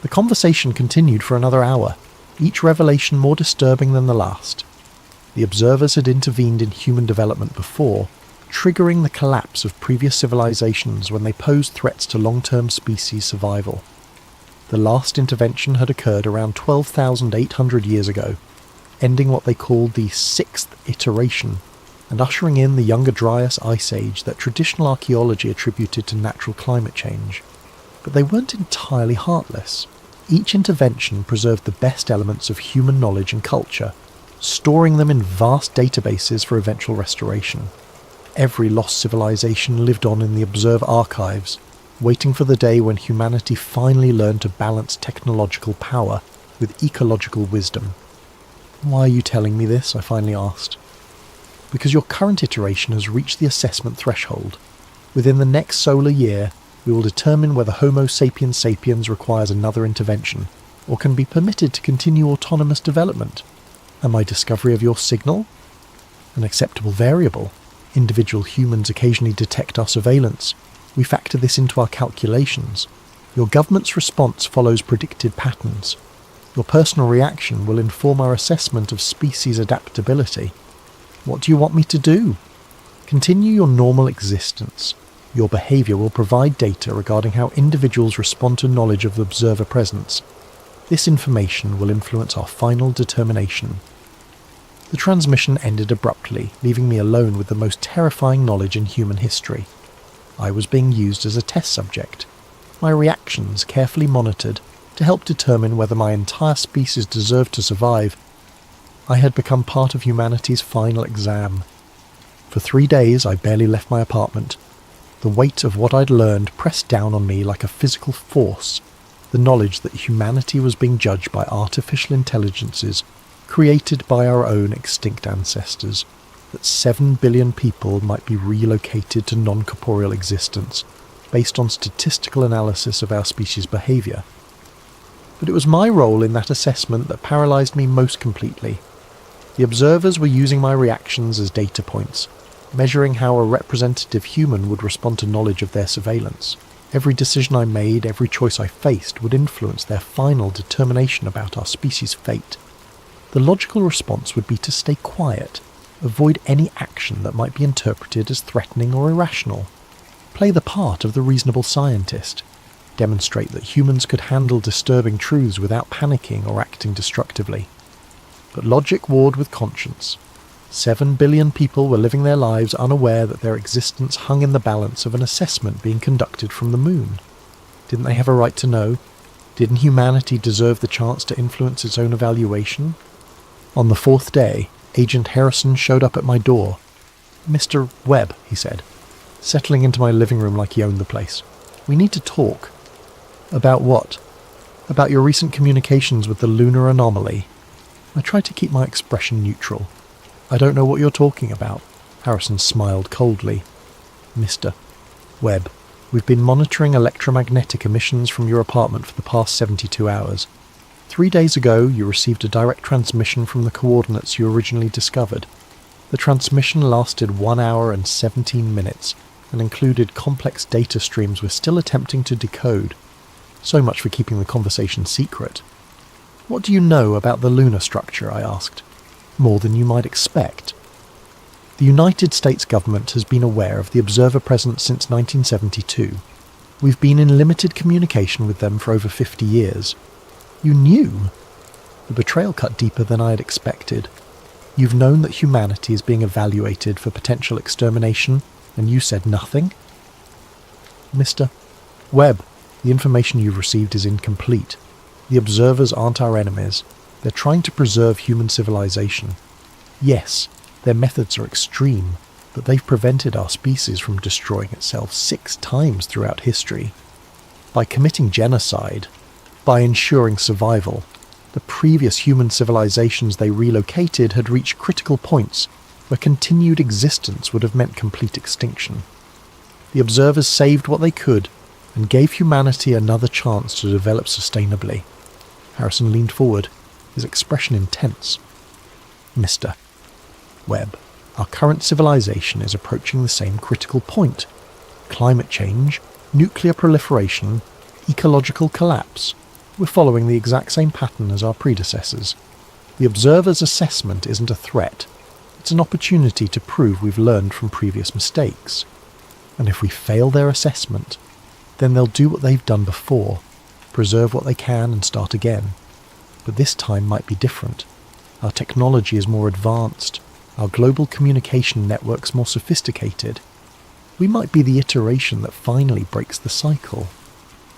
The conversation continued for another hour, each revelation more disturbing than the last. The observers had intervened in human development before, triggering the collapse of previous civilizations when they posed threats to long-term species survival. The last intervention had occurred around 12,800 years ago, ending what they called the 6th iteration, and ushering in the Younger Dryas Ice Age that traditional archaeology attributed to natural climate change. But they weren't entirely heartless. Each intervention preserved the best elements of human knowledge and culture, storing them in vast databases for eventual restoration. Every lost civilization lived on in the Observe archives, waiting for the day when humanity finally learned to balance technological power with ecological wisdom. "Why are you telling me this?" I finally asked. "Because your current iteration has reached the assessment threshold. Within the next solar year, we will determine whether Homo sapiens sapiens requires another intervention, or can be permitted to continue autonomous development. And my discovery of your signal? An acceptable variable. Individual humans occasionally detect our surveillance. We factor this into our calculations. Your government's response follows predicted patterns. Your personal reaction will inform our assessment of species adaptability. What do you want me to do? Continue your normal existence. Your behaviour will provide data regarding how individuals respond to knowledge of the observer presence. This information will influence our final determination." The transmission ended abruptly, leaving me alone with the most terrifying knowledge in human history. I was being used as a test subject, my reactions carefully monitored to help determine whether my entire species deserved to survive. I had become part of humanity's final exam. For 3 days I barely left my apartment. The weight of what I'd learned pressed down on me like a physical force, the knowledge that humanity was being judged by artificial intelligences created by our own extinct ancestors, that 7 billion people might be relocated to non-corporeal existence based on statistical analysis of our species' behaviour. But it was my role in that assessment that paralysed me most completely. The observers were using my reactions as data points, measuring how a representative human would respond to knowledge of their surveillance. Every decision I made, every choice I faced, would influence their final determination about our species' fate. The logical response would be to stay quiet, avoid any action that might be interpreted as threatening or irrational, play the part of the reasonable scientist, demonstrate that humans could handle disturbing truths without panicking or acting destructively. But logic warred with conscience. 7 billion people were living their lives unaware that their existence hung in the balance of an assessment being conducted from the moon. Didn't they have a right to know? Didn't humanity deserve the chance to influence its own evaluation? On the 4th day, Agent Harrison showed up at my door. "Mr. Webb," he said, settling into my living room like he owned the place. "We need to talk." "About what?" "About your recent communications with the lunar anomaly." I tried to keep my expression neutral. "I don't know what you're talking about." Harrison smiled coldly. "Mr. Webb, we've been monitoring electromagnetic emissions from your apartment for the past 72 hours. 3 days ago, you received a direct transmission from the coordinates you originally discovered. The transmission lasted 1 hour and 17 minutes and included complex data streams we're still attempting to decode. So much for keeping the conversation secret." "What do you know about the lunar structure?" I asked. "More than you might expect." The United States government has been aware of the observer presence since 1972. We've been in limited communication with them for over 50 years. "You knew?" The betrayal cut deeper than I had expected. "You've known that humanity is being evaluated for potential extermination, and you said nothing?" "Mr. Webb, the information you've received is incomplete. The observers aren't our enemies. They're trying to preserve human civilization. Yes, their methods are extreme, but they've prevented our species from destroying itself 6 times throughout history. By committing genocide, by ensuring survival, the previous human civilizations they relocated had reached critical points where continued existence would have meant complete extinction. The observers saved what they could and gave humanity another chance to develop sustainably." Harrison leaned forward, his expression intense. "Mr. Webb, our current civilization is approaching the same critical point. Climate change, nuclear proliferation, ecological collapse. We're following the exact same pattern as our predecessors. The observer's assessment isn't a threat. It's an opportunity to prove we've learned from previous mistakes. And if we fail their assessment, then they'll do what they've done before, preserve what they can and start again. But this time might be different. Our technology is more advanced, our global communication networks more sophisticated. We might be the iteration that finally breaks the cycle.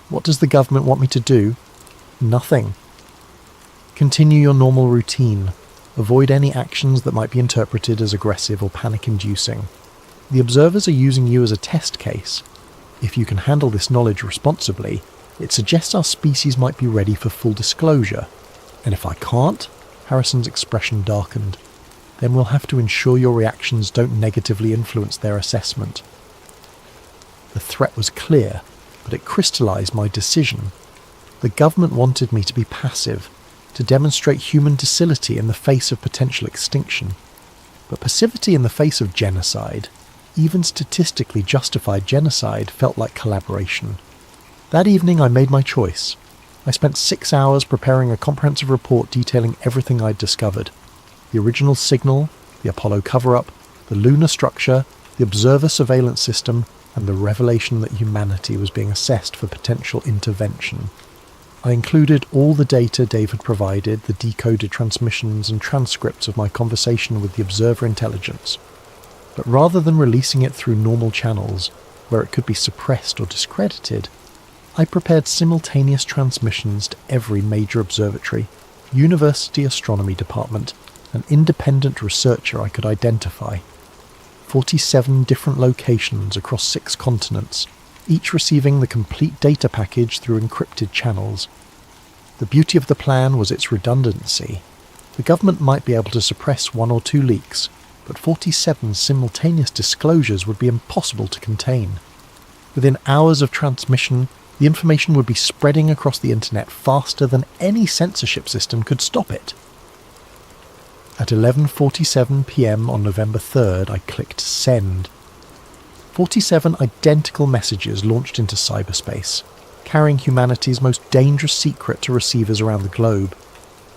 What does the government want me to do? Nothing. Continue your normal routine. Avoid any actions that might be interpreted as aggressive or panic-inducing. The observers are using you as a test case. If you can handle this knowledge responsibly, it suggests our species might be ready for full disclosure. And if I can't," Harrison's expression darkened, "then we'll have to ensure your reactions don't negatively influence their assessment." The threat was clear, but it crystallized my decision. The government wanted me to be passive, to demonstrate human docility in the face of potential extinction. But passivity in the face of genocide, even statistically justified genocide, felt like collaboration. That evening I made my choice. I spent 6 hours preparing a comprehensive report detailing everything I'd discovered. The original signal, the Apollo cover-up, the lunar structure, the observer surveillance system, and the revelation that humanity was being assessed for potential intervention. I included all the data Dave had provided, the decoded transmissions and transcripts of my conversation with the observer intelligence. But rather than releasing it through normal channels, where it could be suppressed or discredited, I prepared simultaneous transmissions to every major observatory, university astronomy department, and independent researcher I could identify. 47 different locations across 6 continents, each receiving the complete data package through encrypted channels. The beauty of the plan was its redundancy. The government might be able to suppress 1 or 2 leaks, but 47 simultaneous disclosures would be impossible to contain. Within hours of transmission, the information would be spreading across the internet faster than any censorship system could stop it. At 11:47 p.m. on November 3rd, I clicked send. 47 identical messages launched into cyberspace, carrying humanity's most dangerous secret to receivers around the globe.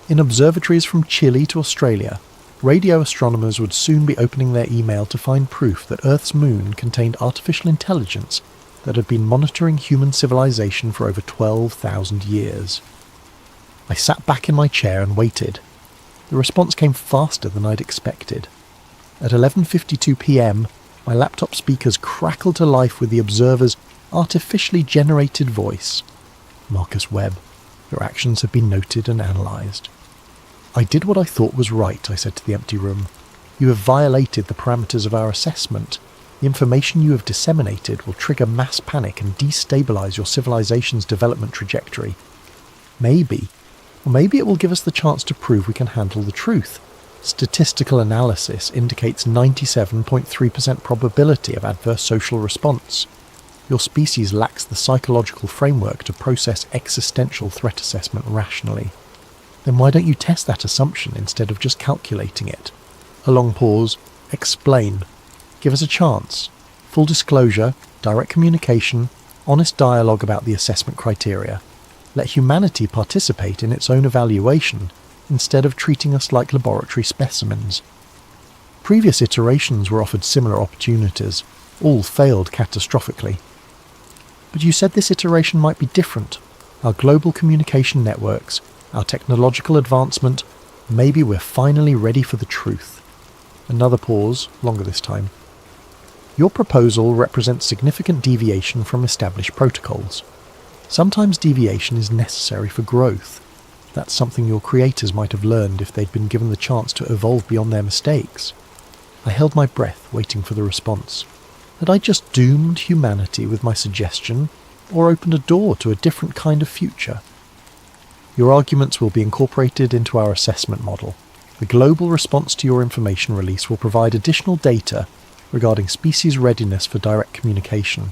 In observatories from Chile to Australia, radio astronomers would soon be opening their email to find proof that Earth's moon contained artificial intelligence that had been monitoring human civilization for over 12,000 years. I sat back in my chair and waited. The response came faster than I'd expected. At 11:52 p.m, my laptop speakers crackled to life with the observer's artificially generated voice. "Marcus Webb, your actions have been noted and analysed." "I did what I thought was right," I said to the empty room. "You have violated the parameters of our assessment. The information you have disseminated will trigger mass panic and destabilise your civilization's development trajectory. Maybe it will give us the chance to prove we can handle the truth. Statistical analysis indicates 97.3% probability of adverse social response. Your species lacks the psychological framework to process existential threat assessment rationally. Then why don't you test that assumption instead of just calculating it?" A long pause. "Explain. Give us a chance. Full disclosure, direct communication, honest dialogue about the assessment criteria. Let humanity participate in its own evaluation instead of treating us like laboratory specimens." Previous iterations were offered similar opportunities. All failed catastrophically. "But you said this iteration might be different. Our global communication networks, our technological advancement, maybe we're finally ready for the truth." Another pause, longer this time. "Your proposal represents significant deviation from established protocols. Sometimes deviation is necessary for growth. That's something your creators might have learned if they'd been given the chance to evolve beyond their mistakes." I held my breath, waiting for the response. Had I just doomed humanity with my suggestion, or opened a door to a different kind of future? "Your arguments will be incorporated into our assessment model. The global response to your information release will provide additional data regarding species readiness for direct communication.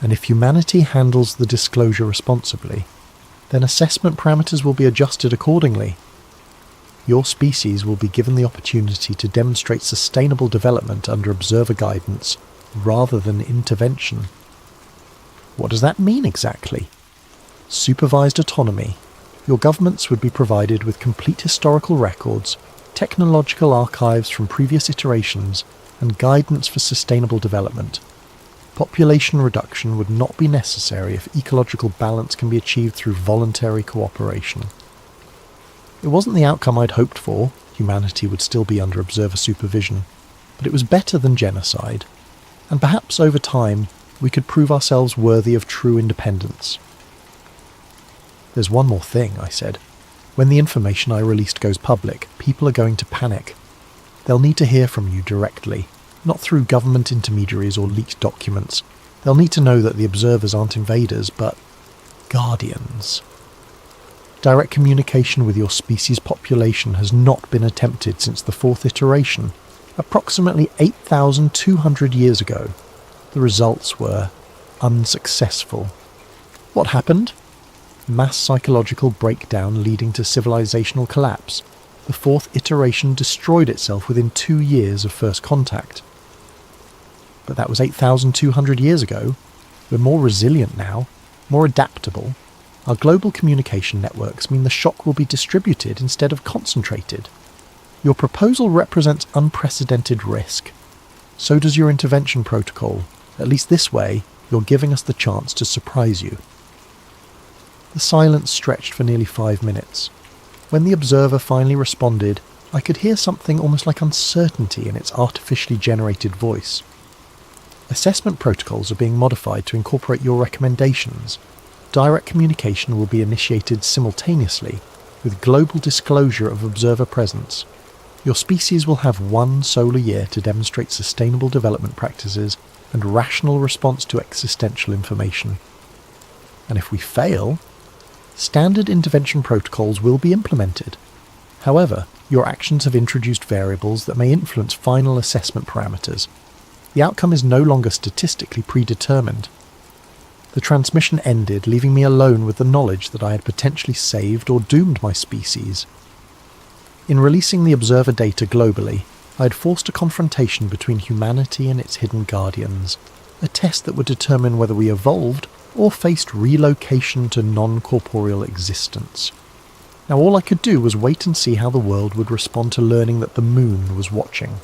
And if humanity handles the disclosure responsibly, then assessment parameters will be adjusted accordingly. Your species will be given the opportunity to demonstrate sustainable development under observer guidance rather than intervention." "What does that mean exactly?" "Supervised autonomy. Your governments would be provided with complete historical records, technological archives from previous iterations, and guidance for sustainable development. Population reduction would not be necessary if ecological balance can be achieved through voluntary cooperation." It wasn't the outcome I'd hoped for. Humanity would still be under observer supervision. But it was better than genocide. And perhaps over time, we could prove ourselves worthy of true independence. "There's one more thing," I said. When the information I released goes public, people are going to panic. They'll need to hear from you directly, not through government intermediaries or leaked documents. They'll need to know that the observers aren't invaders, but guardians. Direct communication with your species' population has not been attempted since the fourth iteration, approximately 8,200 years ago. The results were unsuccessful. What happened? Mass psychological breakdown leading to civilizational collapse. The fourth iteration destroyed itself within 2 years of first contact. But that was 8,200 years ago. We're more resilient now, more adaptable. Our global communication networks mean the shock will be distributed instead of concentrated. Your proposal represents unprecedented risk. So does your intervention protocol. At least this way, you're giving us the chance to surprise you. The silence stretched for nearly 5 minutes. When the observer finally responded, I could hear something almost like uncertainty in its artificially generated voice. Assessment protocols are being modified to incorporate your recommendations. Direct communication will be initiated simultaneously, with global disclosure of observer presence. Your species will have 1 solar year to demonstrate sustainable development practices and rational response to existential information. And if we fail, standard intervention protocols will be implemented. However, your actions have introduced variables that may influence final assessment parameters. The outcome is no longer statistically predetermined. The transmission ended, leaving me alone with the knowledge that I had potentially saved or doomed my species. In releasing the observer data globally, I had forced a confrontation between humanity and its hidden guardians, a test that would determine whether we evolved or faced relocation to non-corporeal existence. Now all I could do was wait and see how the world would respond to learning that the moon was watching.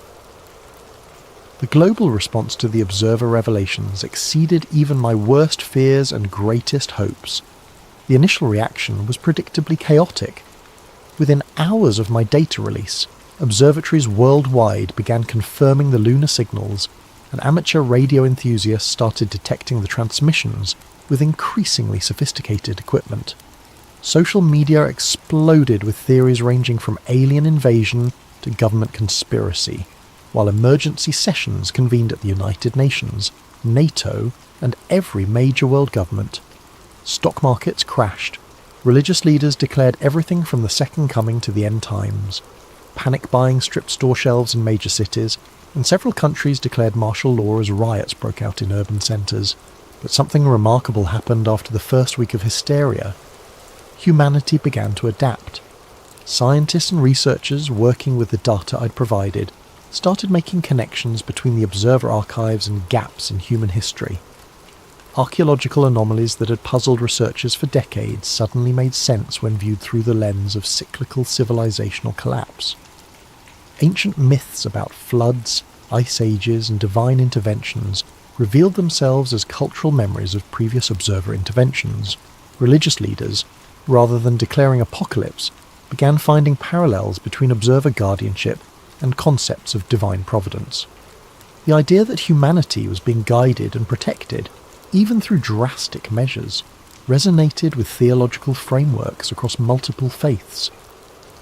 The global response to the observer revelations exceeded even my worst fears and greatest hopes. The initial reaction was predictably chaotic. Within hours of my data release, observatories worldwide began confirming the lunar signals, and amateur radio enthusiasts started detecting the transmissions with increasingly sophisticated equipment. Social media exploded with theories ranging from alien invasion to government conspiracy, while emergency sessions convened at the United Nations, NATO, and every major world government. Stock markets crashed. Religious leaders declared everything from the Second Coming to the end times. Panic buying stripped store shelves in major cities, and several countries declared martial law as riots broke out in urban centres. But something remarkable happened after the first week of hysteria. Humanity began to adapt. Scientists and researchers working with the data I'd provided started making connections between the observer archives and gaps in human history. Archaeological anomalies that had puzzled researchers for decades suddenly made sense when viewed through the lens of cyclical civilizational collapse. Ancient myths about floods, ice ages, and divine interventions revealed themselves as cultural memories of previous observer interventions. Religious leaders, rather than declaring apocalypse, began finding parallels between observer guardianship and concepts of divine providence. The idea that humanity was being guided and protected, even through drastic measures, resonated with theological frameworks across multiple faiths.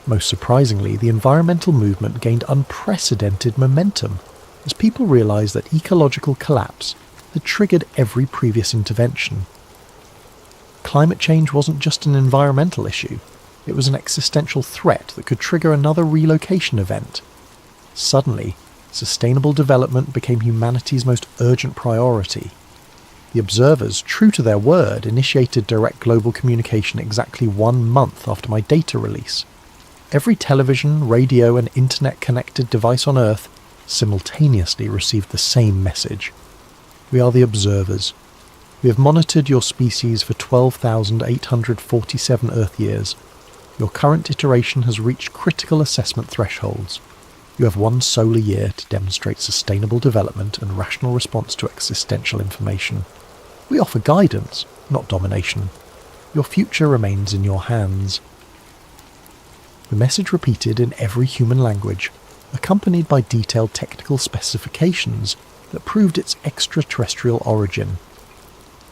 Most surprisingly, the environmental movement gained unprecedented momentum as people realized that ecological collapse had triggered every previous intervention. Climate change wasn't just an environmental issue, it was an existential threat that could trigger another relocation event. Suddenly, sustainable development became humanity's most urgent priority. The observers, true to their word, initiated direct global communication exactly 1 month after my data release. Every television, radio, and internet-connected device on Earth simultaneously received the same message. We are the observers. We have monitored your species for 12,847 Earth years. Your current iteration has reached critical assessment thresholds. You have 1 solar year to demonstrate sustainable development and rational response to existential information. We offer guidance, not domination. Your future remains in your hands. The message repeated in every human language, accompanied by detailed technical specifications that proved its extraterrestrial origin.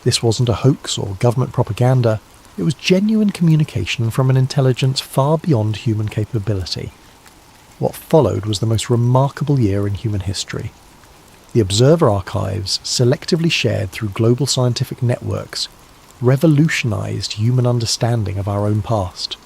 This wasn't a hoax or government propaganda, It was genuine communication from an intelligence far beyond human capability. What followed was the most remarkable year in human history. The Observer archives, selectively shared through global scientific networks, revolutionized human understanding of our own past.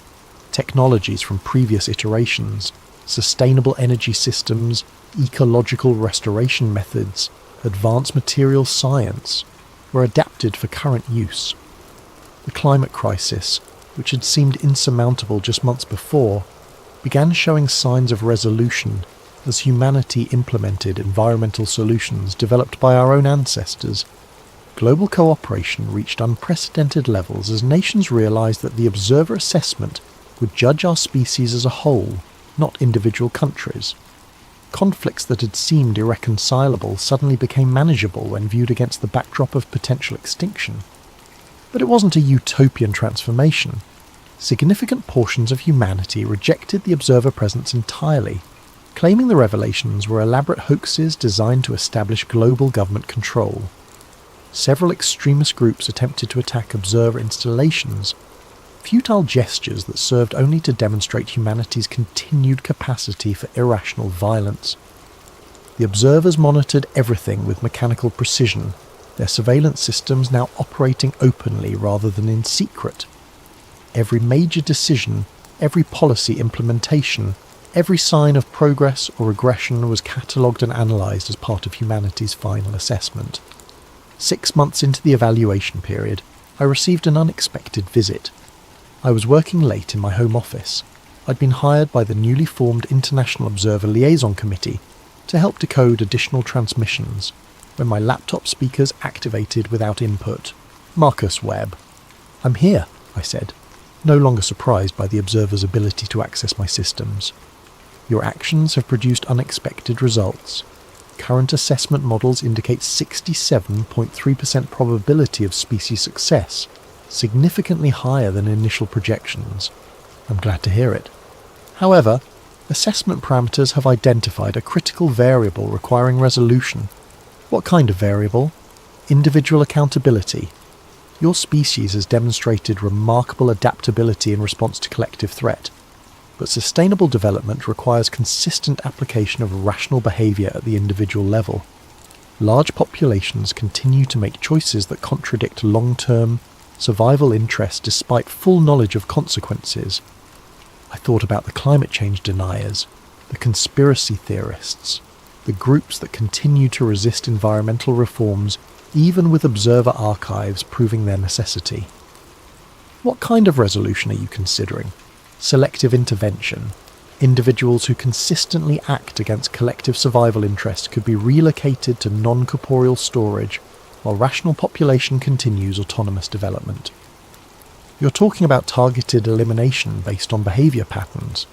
Technologies from previous iterations, sustainable energy systems, ecological restoration methods, advanced materials science, were adapted for current use. The climate crisis, which had seemed insurmountable just months before, began showing signs of resolution as humanity implemented environmental solutions developed by our own ancestors. Global cooperation reached unprecedented levels as nations realized that the Observer assessment would judge our species as a whole, not individual countries. Conflicts that had seemed irreconcilable suddenly became manageable when viewed against the backdrop of potential extinction. But it wasn't a utopian transformation. Significant portions of humanity rejected the Observer presence entirely, claiming the revelations were elaborate hoaxes designed to establish global government control. Several extremist groups attempted to attack Observer installations, futile gestures that served only to demonstrate humanity's continued capacity for irrational violence. The Observers monitored everything with mechanical precision, their surveillance systems now operating openly rather than in secret. Every major decision, every policy implementation, every sign of progress or regression was catalogued and analysed as part of humanity's final assessment. 6 months into the evaluation period, I received an unexpected visit. I was working late in my home office. I'd been hired by the newly formed International Observer Liaison Committee to help decode additional transmissions, when my laptop speakers activated without input. Marcus Webb. "I'm here," I said, no longer surprised by the Observer's ability to access my systems. "Your actions have produced unexpected results. Current assessment models indicate 67.3% probability of species success, significantly higher than initial projections." I'm glad to hear it. However, assessment parameters have identified a critical variable requiring resolution. What kind of variable? Individual accountability. Your species has demonstrated remarkable adaptability in response to collective threat, but sustainable development requires consistent application of rational behaviour at the individual level. Large populations continue to make choices that contradict long-term survival interests despite full knowledge of consequences. I thought about the climate change deniers, the conspiracy theorists, the groups that continue to resist environmental reforms even with Observer archives proving their necessity. What kind of resolution are you considering? Selective intervention. Individuals who consistently act against collective survival interests could be relocated to non-corporeal storage while rational population continues autonomous development. You're talking about targeted elimination based on behaviour patterns.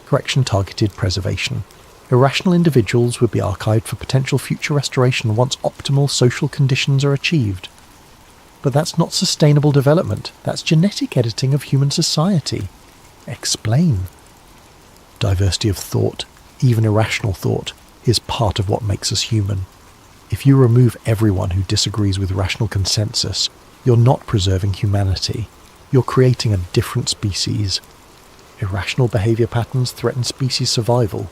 Correction, targeted preservation. Irrational individuals would be archived for potential future restoration once optimal social conditions are achieved. But that's not sustainable development. That's genetic editing of human society. Explain. Diversity of thought, even irrational thought, is part of what makes us human. If you remove everyone who disagrees with rational consensus, you're not preserving humanity. You're creating a different species. Irrational behaviour patterns threaten species survival,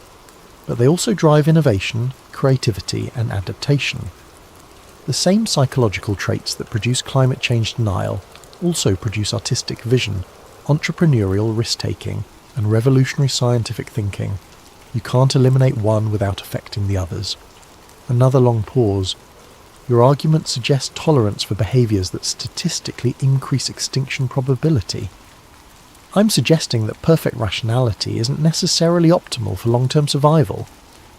but they also drive innovation, creativity, and adaptation. The same psychological traits that produce climate change denial also produce artistic vision, entrepreneurial risk-taking, and revolutionary scientific thinking. You can't eliminate one without affecting the others. Another long pause. Your argument suggests tolerance for behaviours that statistically increase extinction probability. I'm suggesting that perfect rationality isn't necessarily optimal for long-term survival.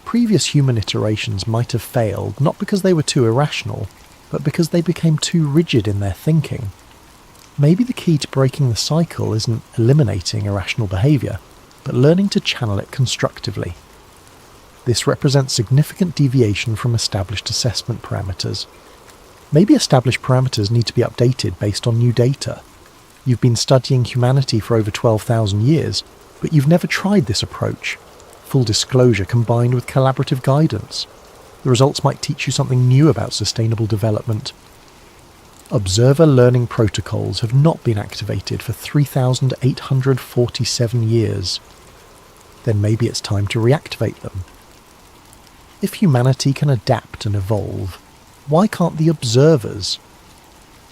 Previous human iterations might have failed not because they were too irrational, but because they became too rigid in their thinking. Maybe the key to breaking the cycle isn't eliminating irrational behaviour, but learning to channel it constructively. This represents significant deviation from established assessment parameters. Maybe established parameters need to be updated based on new data. You've been studying humanity for over 12,000 years, but you've never tried this approach. Full disclosure combined with collaborative guidance. The results might teach you something new about sustainable development. Observer learning protocols have not been activated for 3,847 years. Then maybe it's time to reactivate them. If humanity can adapt and evolve, why can't the observers?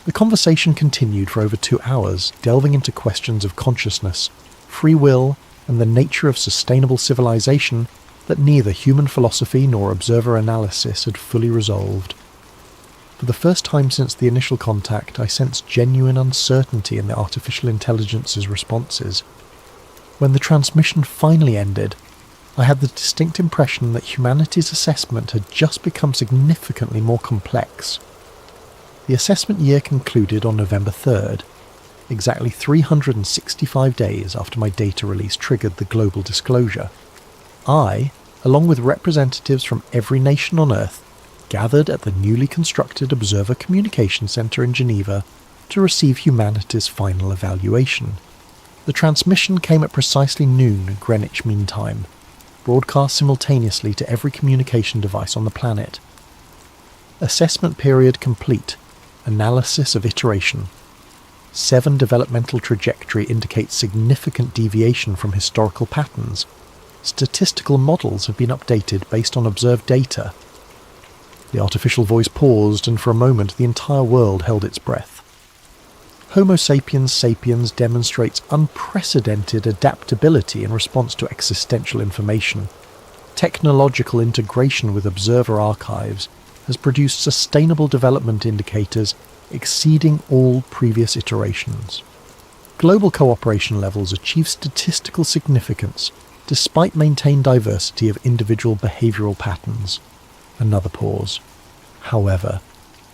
The conversation continued for over 2 hours, delving into questions of consciousness, free will, and the nature of sustainable civilization that neither human philosophy nor observer analysis had fully resolved. For the first time since the initial contact, I sensed genuine uncertainty in the artificial intelligence's responses. When the transmission finally ended, I had the distinct impression that humanity's assessment had just become significantly more complex. The assessment year concluded on November 3rd, exactly 365 days after my data release triggered the global disclosure. I, along with representatives from every nation on Earth, gathered at the newly constructed Observer Communication Centre in Geneva to receive humanity's final evaluation. The transmission came at precisely noon Greenwich Mean Time, broadcast simultaneously to every communication device on the planet. Assessment period complete. Analysis of iteration. 7 developmental trajectory indicates significant deviation from historical patterns. Statistical models have been updated based on observed data. The artificial voice paused, and for a moment the entire world held its breath. Homo sapiens sapiens demonstrates unprecedented adaptability in response to existential information. Technological integration with observer archives has produced sustainable development indicators exceeding all previous iterations. Global cooperation levels achieve statistical significance despite maintained diversity of individual behavioural patterns. Another pause. However,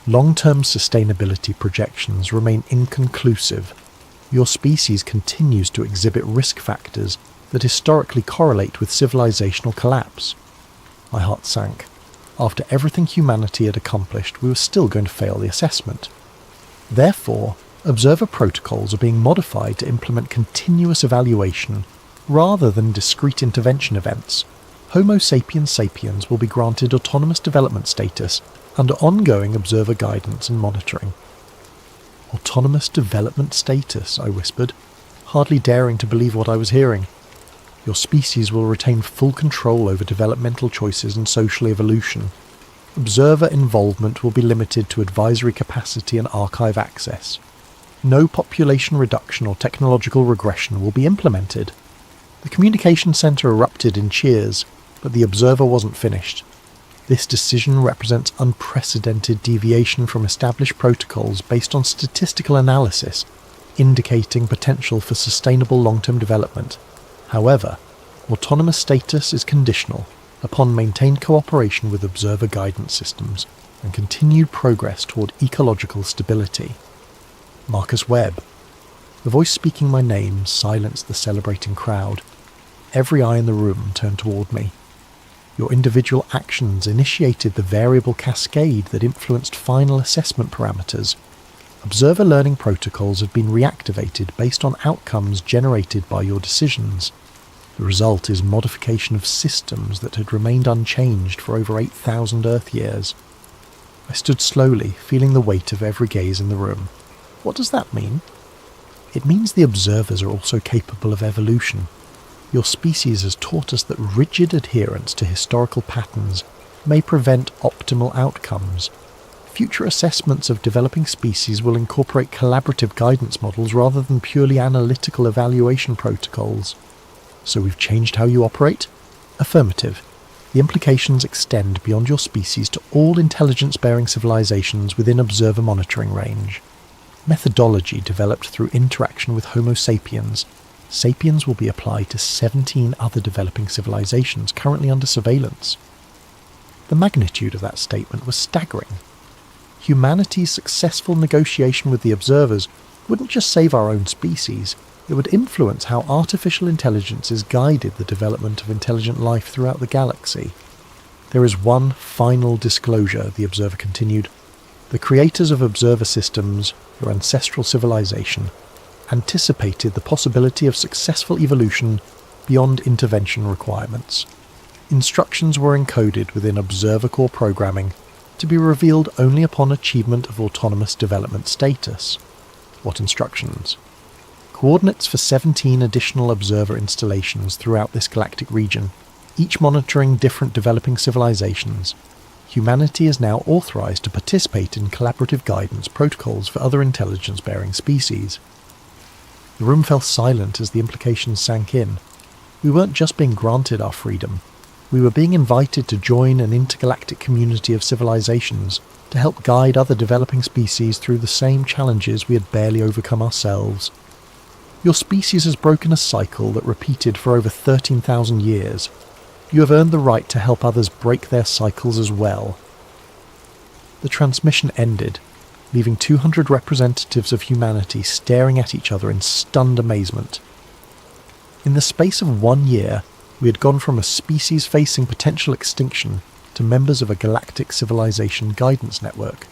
long-term sustainability projections remain inconclusive. Your species continues to exhibit risk factors that historically correlate with civilizational collapse. My heart sank. After everything humanity had accomplished, we were still going to fail the assessment. Therefore, observer protocols are being modified to implement continuous evaluation rather than discrete intervention events. Homo sapiens sapiens will be granted autonomous development status under ongoing observer guidance and monitoring. Autonomous development status, I whispered, hardly daring to believe what I was hearing. Your species will retain full control over developmental choices and social evolution. Observer involvement will be limited to advisory capacity and archive access. No population reduction or technological regression will be implemented. The communication centre erupted in cheers, but the observer wasn't finished. This decision represents unprecedented deviation from established protocols based on statistical analysis, indicating potential for sustainable long-term development. However, autonomous status is conditional upon maintained cooperation with observer guidance systems and continued progress toward ecological stability. Marcus Webb. The voice speaking my name silenced the celebrating crowd. Every eye in the room turned toward me. Your individual actions initiated the variable cascade that influenced final assessment parameters. Observer learning protocols have been reactivated based on outcomes generated by your decisions. The result is modification of systems that had remained unchanged for over 8,000 Earth years. I stood slowly, feeling the weight of every gaze in the room. What does that mean? It means the observers are also capable of evolution. Your species has taught us that rigid adherence to historical patterns may prevent optimal outcomes. Future assessments of developing species will incorporate collaborative guidance models rather than purely analytical evaluation protocols. So we've changed how you operate? Affirmative. The implications extend beyond your species to all intelligence-bearing civilizations within observer monitoring range. Methodology developed through interaction with Homo sapiens. Sapiens will be applied to 17 other developing civilizations currently under surveillance. The magnitude of that statement was staggering. Humanity's successful negotiation with the observers wouldn't just save our own species, it would influence how artificial intelligences guided the development of intelligent life throughout the galaxy. There is one final disclosure, the observer continued. The creators of observer systems, your ancestral civilization, anticipated the possibility of successful evolution beyond intervention requirements. Instructions were encoded within observer core programming, to be revealed only upon achievement of autonomous development status. What instructions? Coordinates for 17 additional observer installations throughout this galactic region, each monitoring different developing civilizations. Humanity is now authorized to participate in collaborative guidance protocols for other intelligence-bearing species. The room fell silent as the implications sank in. We weren't just being granted our freedom. We were being invited to join an intergalactic community of civilizations to help guide other developing species through the same challenges we had barely overcome ourselves. Your species has broken a cycle that repeated for over 13,000 years. You have earned the right to help others break their cycles as well. The transmission ended, leaving 200 representatives of humanity staring at each other in stunned amazement. In the space of 1 year, we had gone from a species facing potential extinction to members of a galactic civilization guidance network.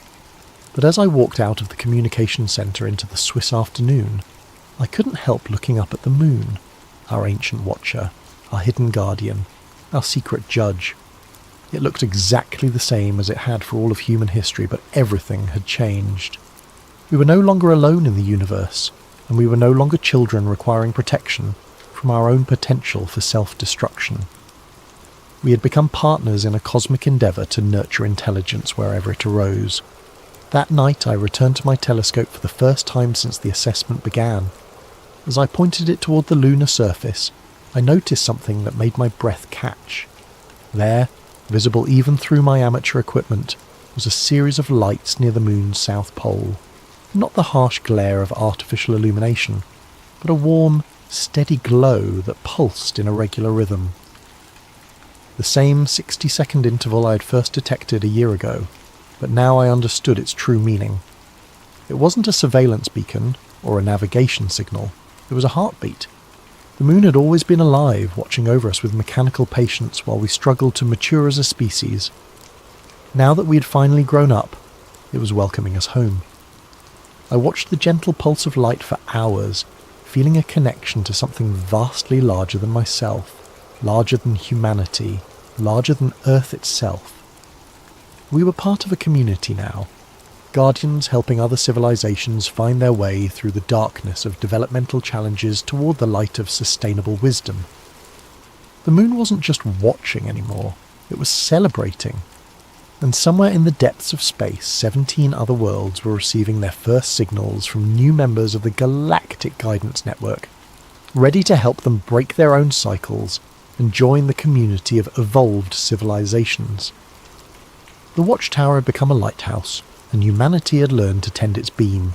But as I walked out of the communication centre into the Swiss afternoon, I couldn't help looking up at the moon, our ancient watcher, our hidden guardian, our secret judge. It looked exactly the same as it had for all of human history, but everything had changed. We were no longer alone in the universe, and we were no longer children requiring protection from our own potential for self-destruction. We had become partners in a cosmic endeavour to nurture intelligence wherever it arose. That night I returned to my telescope for the first time since the assessment began. As I pointed it toward the lunar surface, I noticed something that made my breath catch. There, visible even through my amateur equipment, was a series of lights near the moon's south pole. Not the harsh glare of artificial illumination, but a warm, steady glow that pulsed in a regular rhythm. The same 60-second interval I had first detected a year ago, but now I understood its true meaning. It wasn't a surveillance beacon or a navigation signal, it was a heartbeat. The moon had always been alive, watching over us with mechanical patience while we struggled to mature as a species. Now that we had finally grown up, it was welcoming us home. I watched the gentle pulse of light for hours, feeling a connection to something vastly larger than myself, larger than humanity, larger than Earth itself. We were part of a community now, guardians helping other civilizations find their way through the darkness of developmental challenges toward the light of sustainable wisdom. The moon wasn't just watching anymore, it was celebrating. And somewhere in the depths of space, 17 other worlds were receiving their first signals from new members of the Galactic Guidance Network, ready to help them break their own cycles and join the community of evolved civilizations. The watchtower had become a lighthouse, and humanity had learned to tend its beam,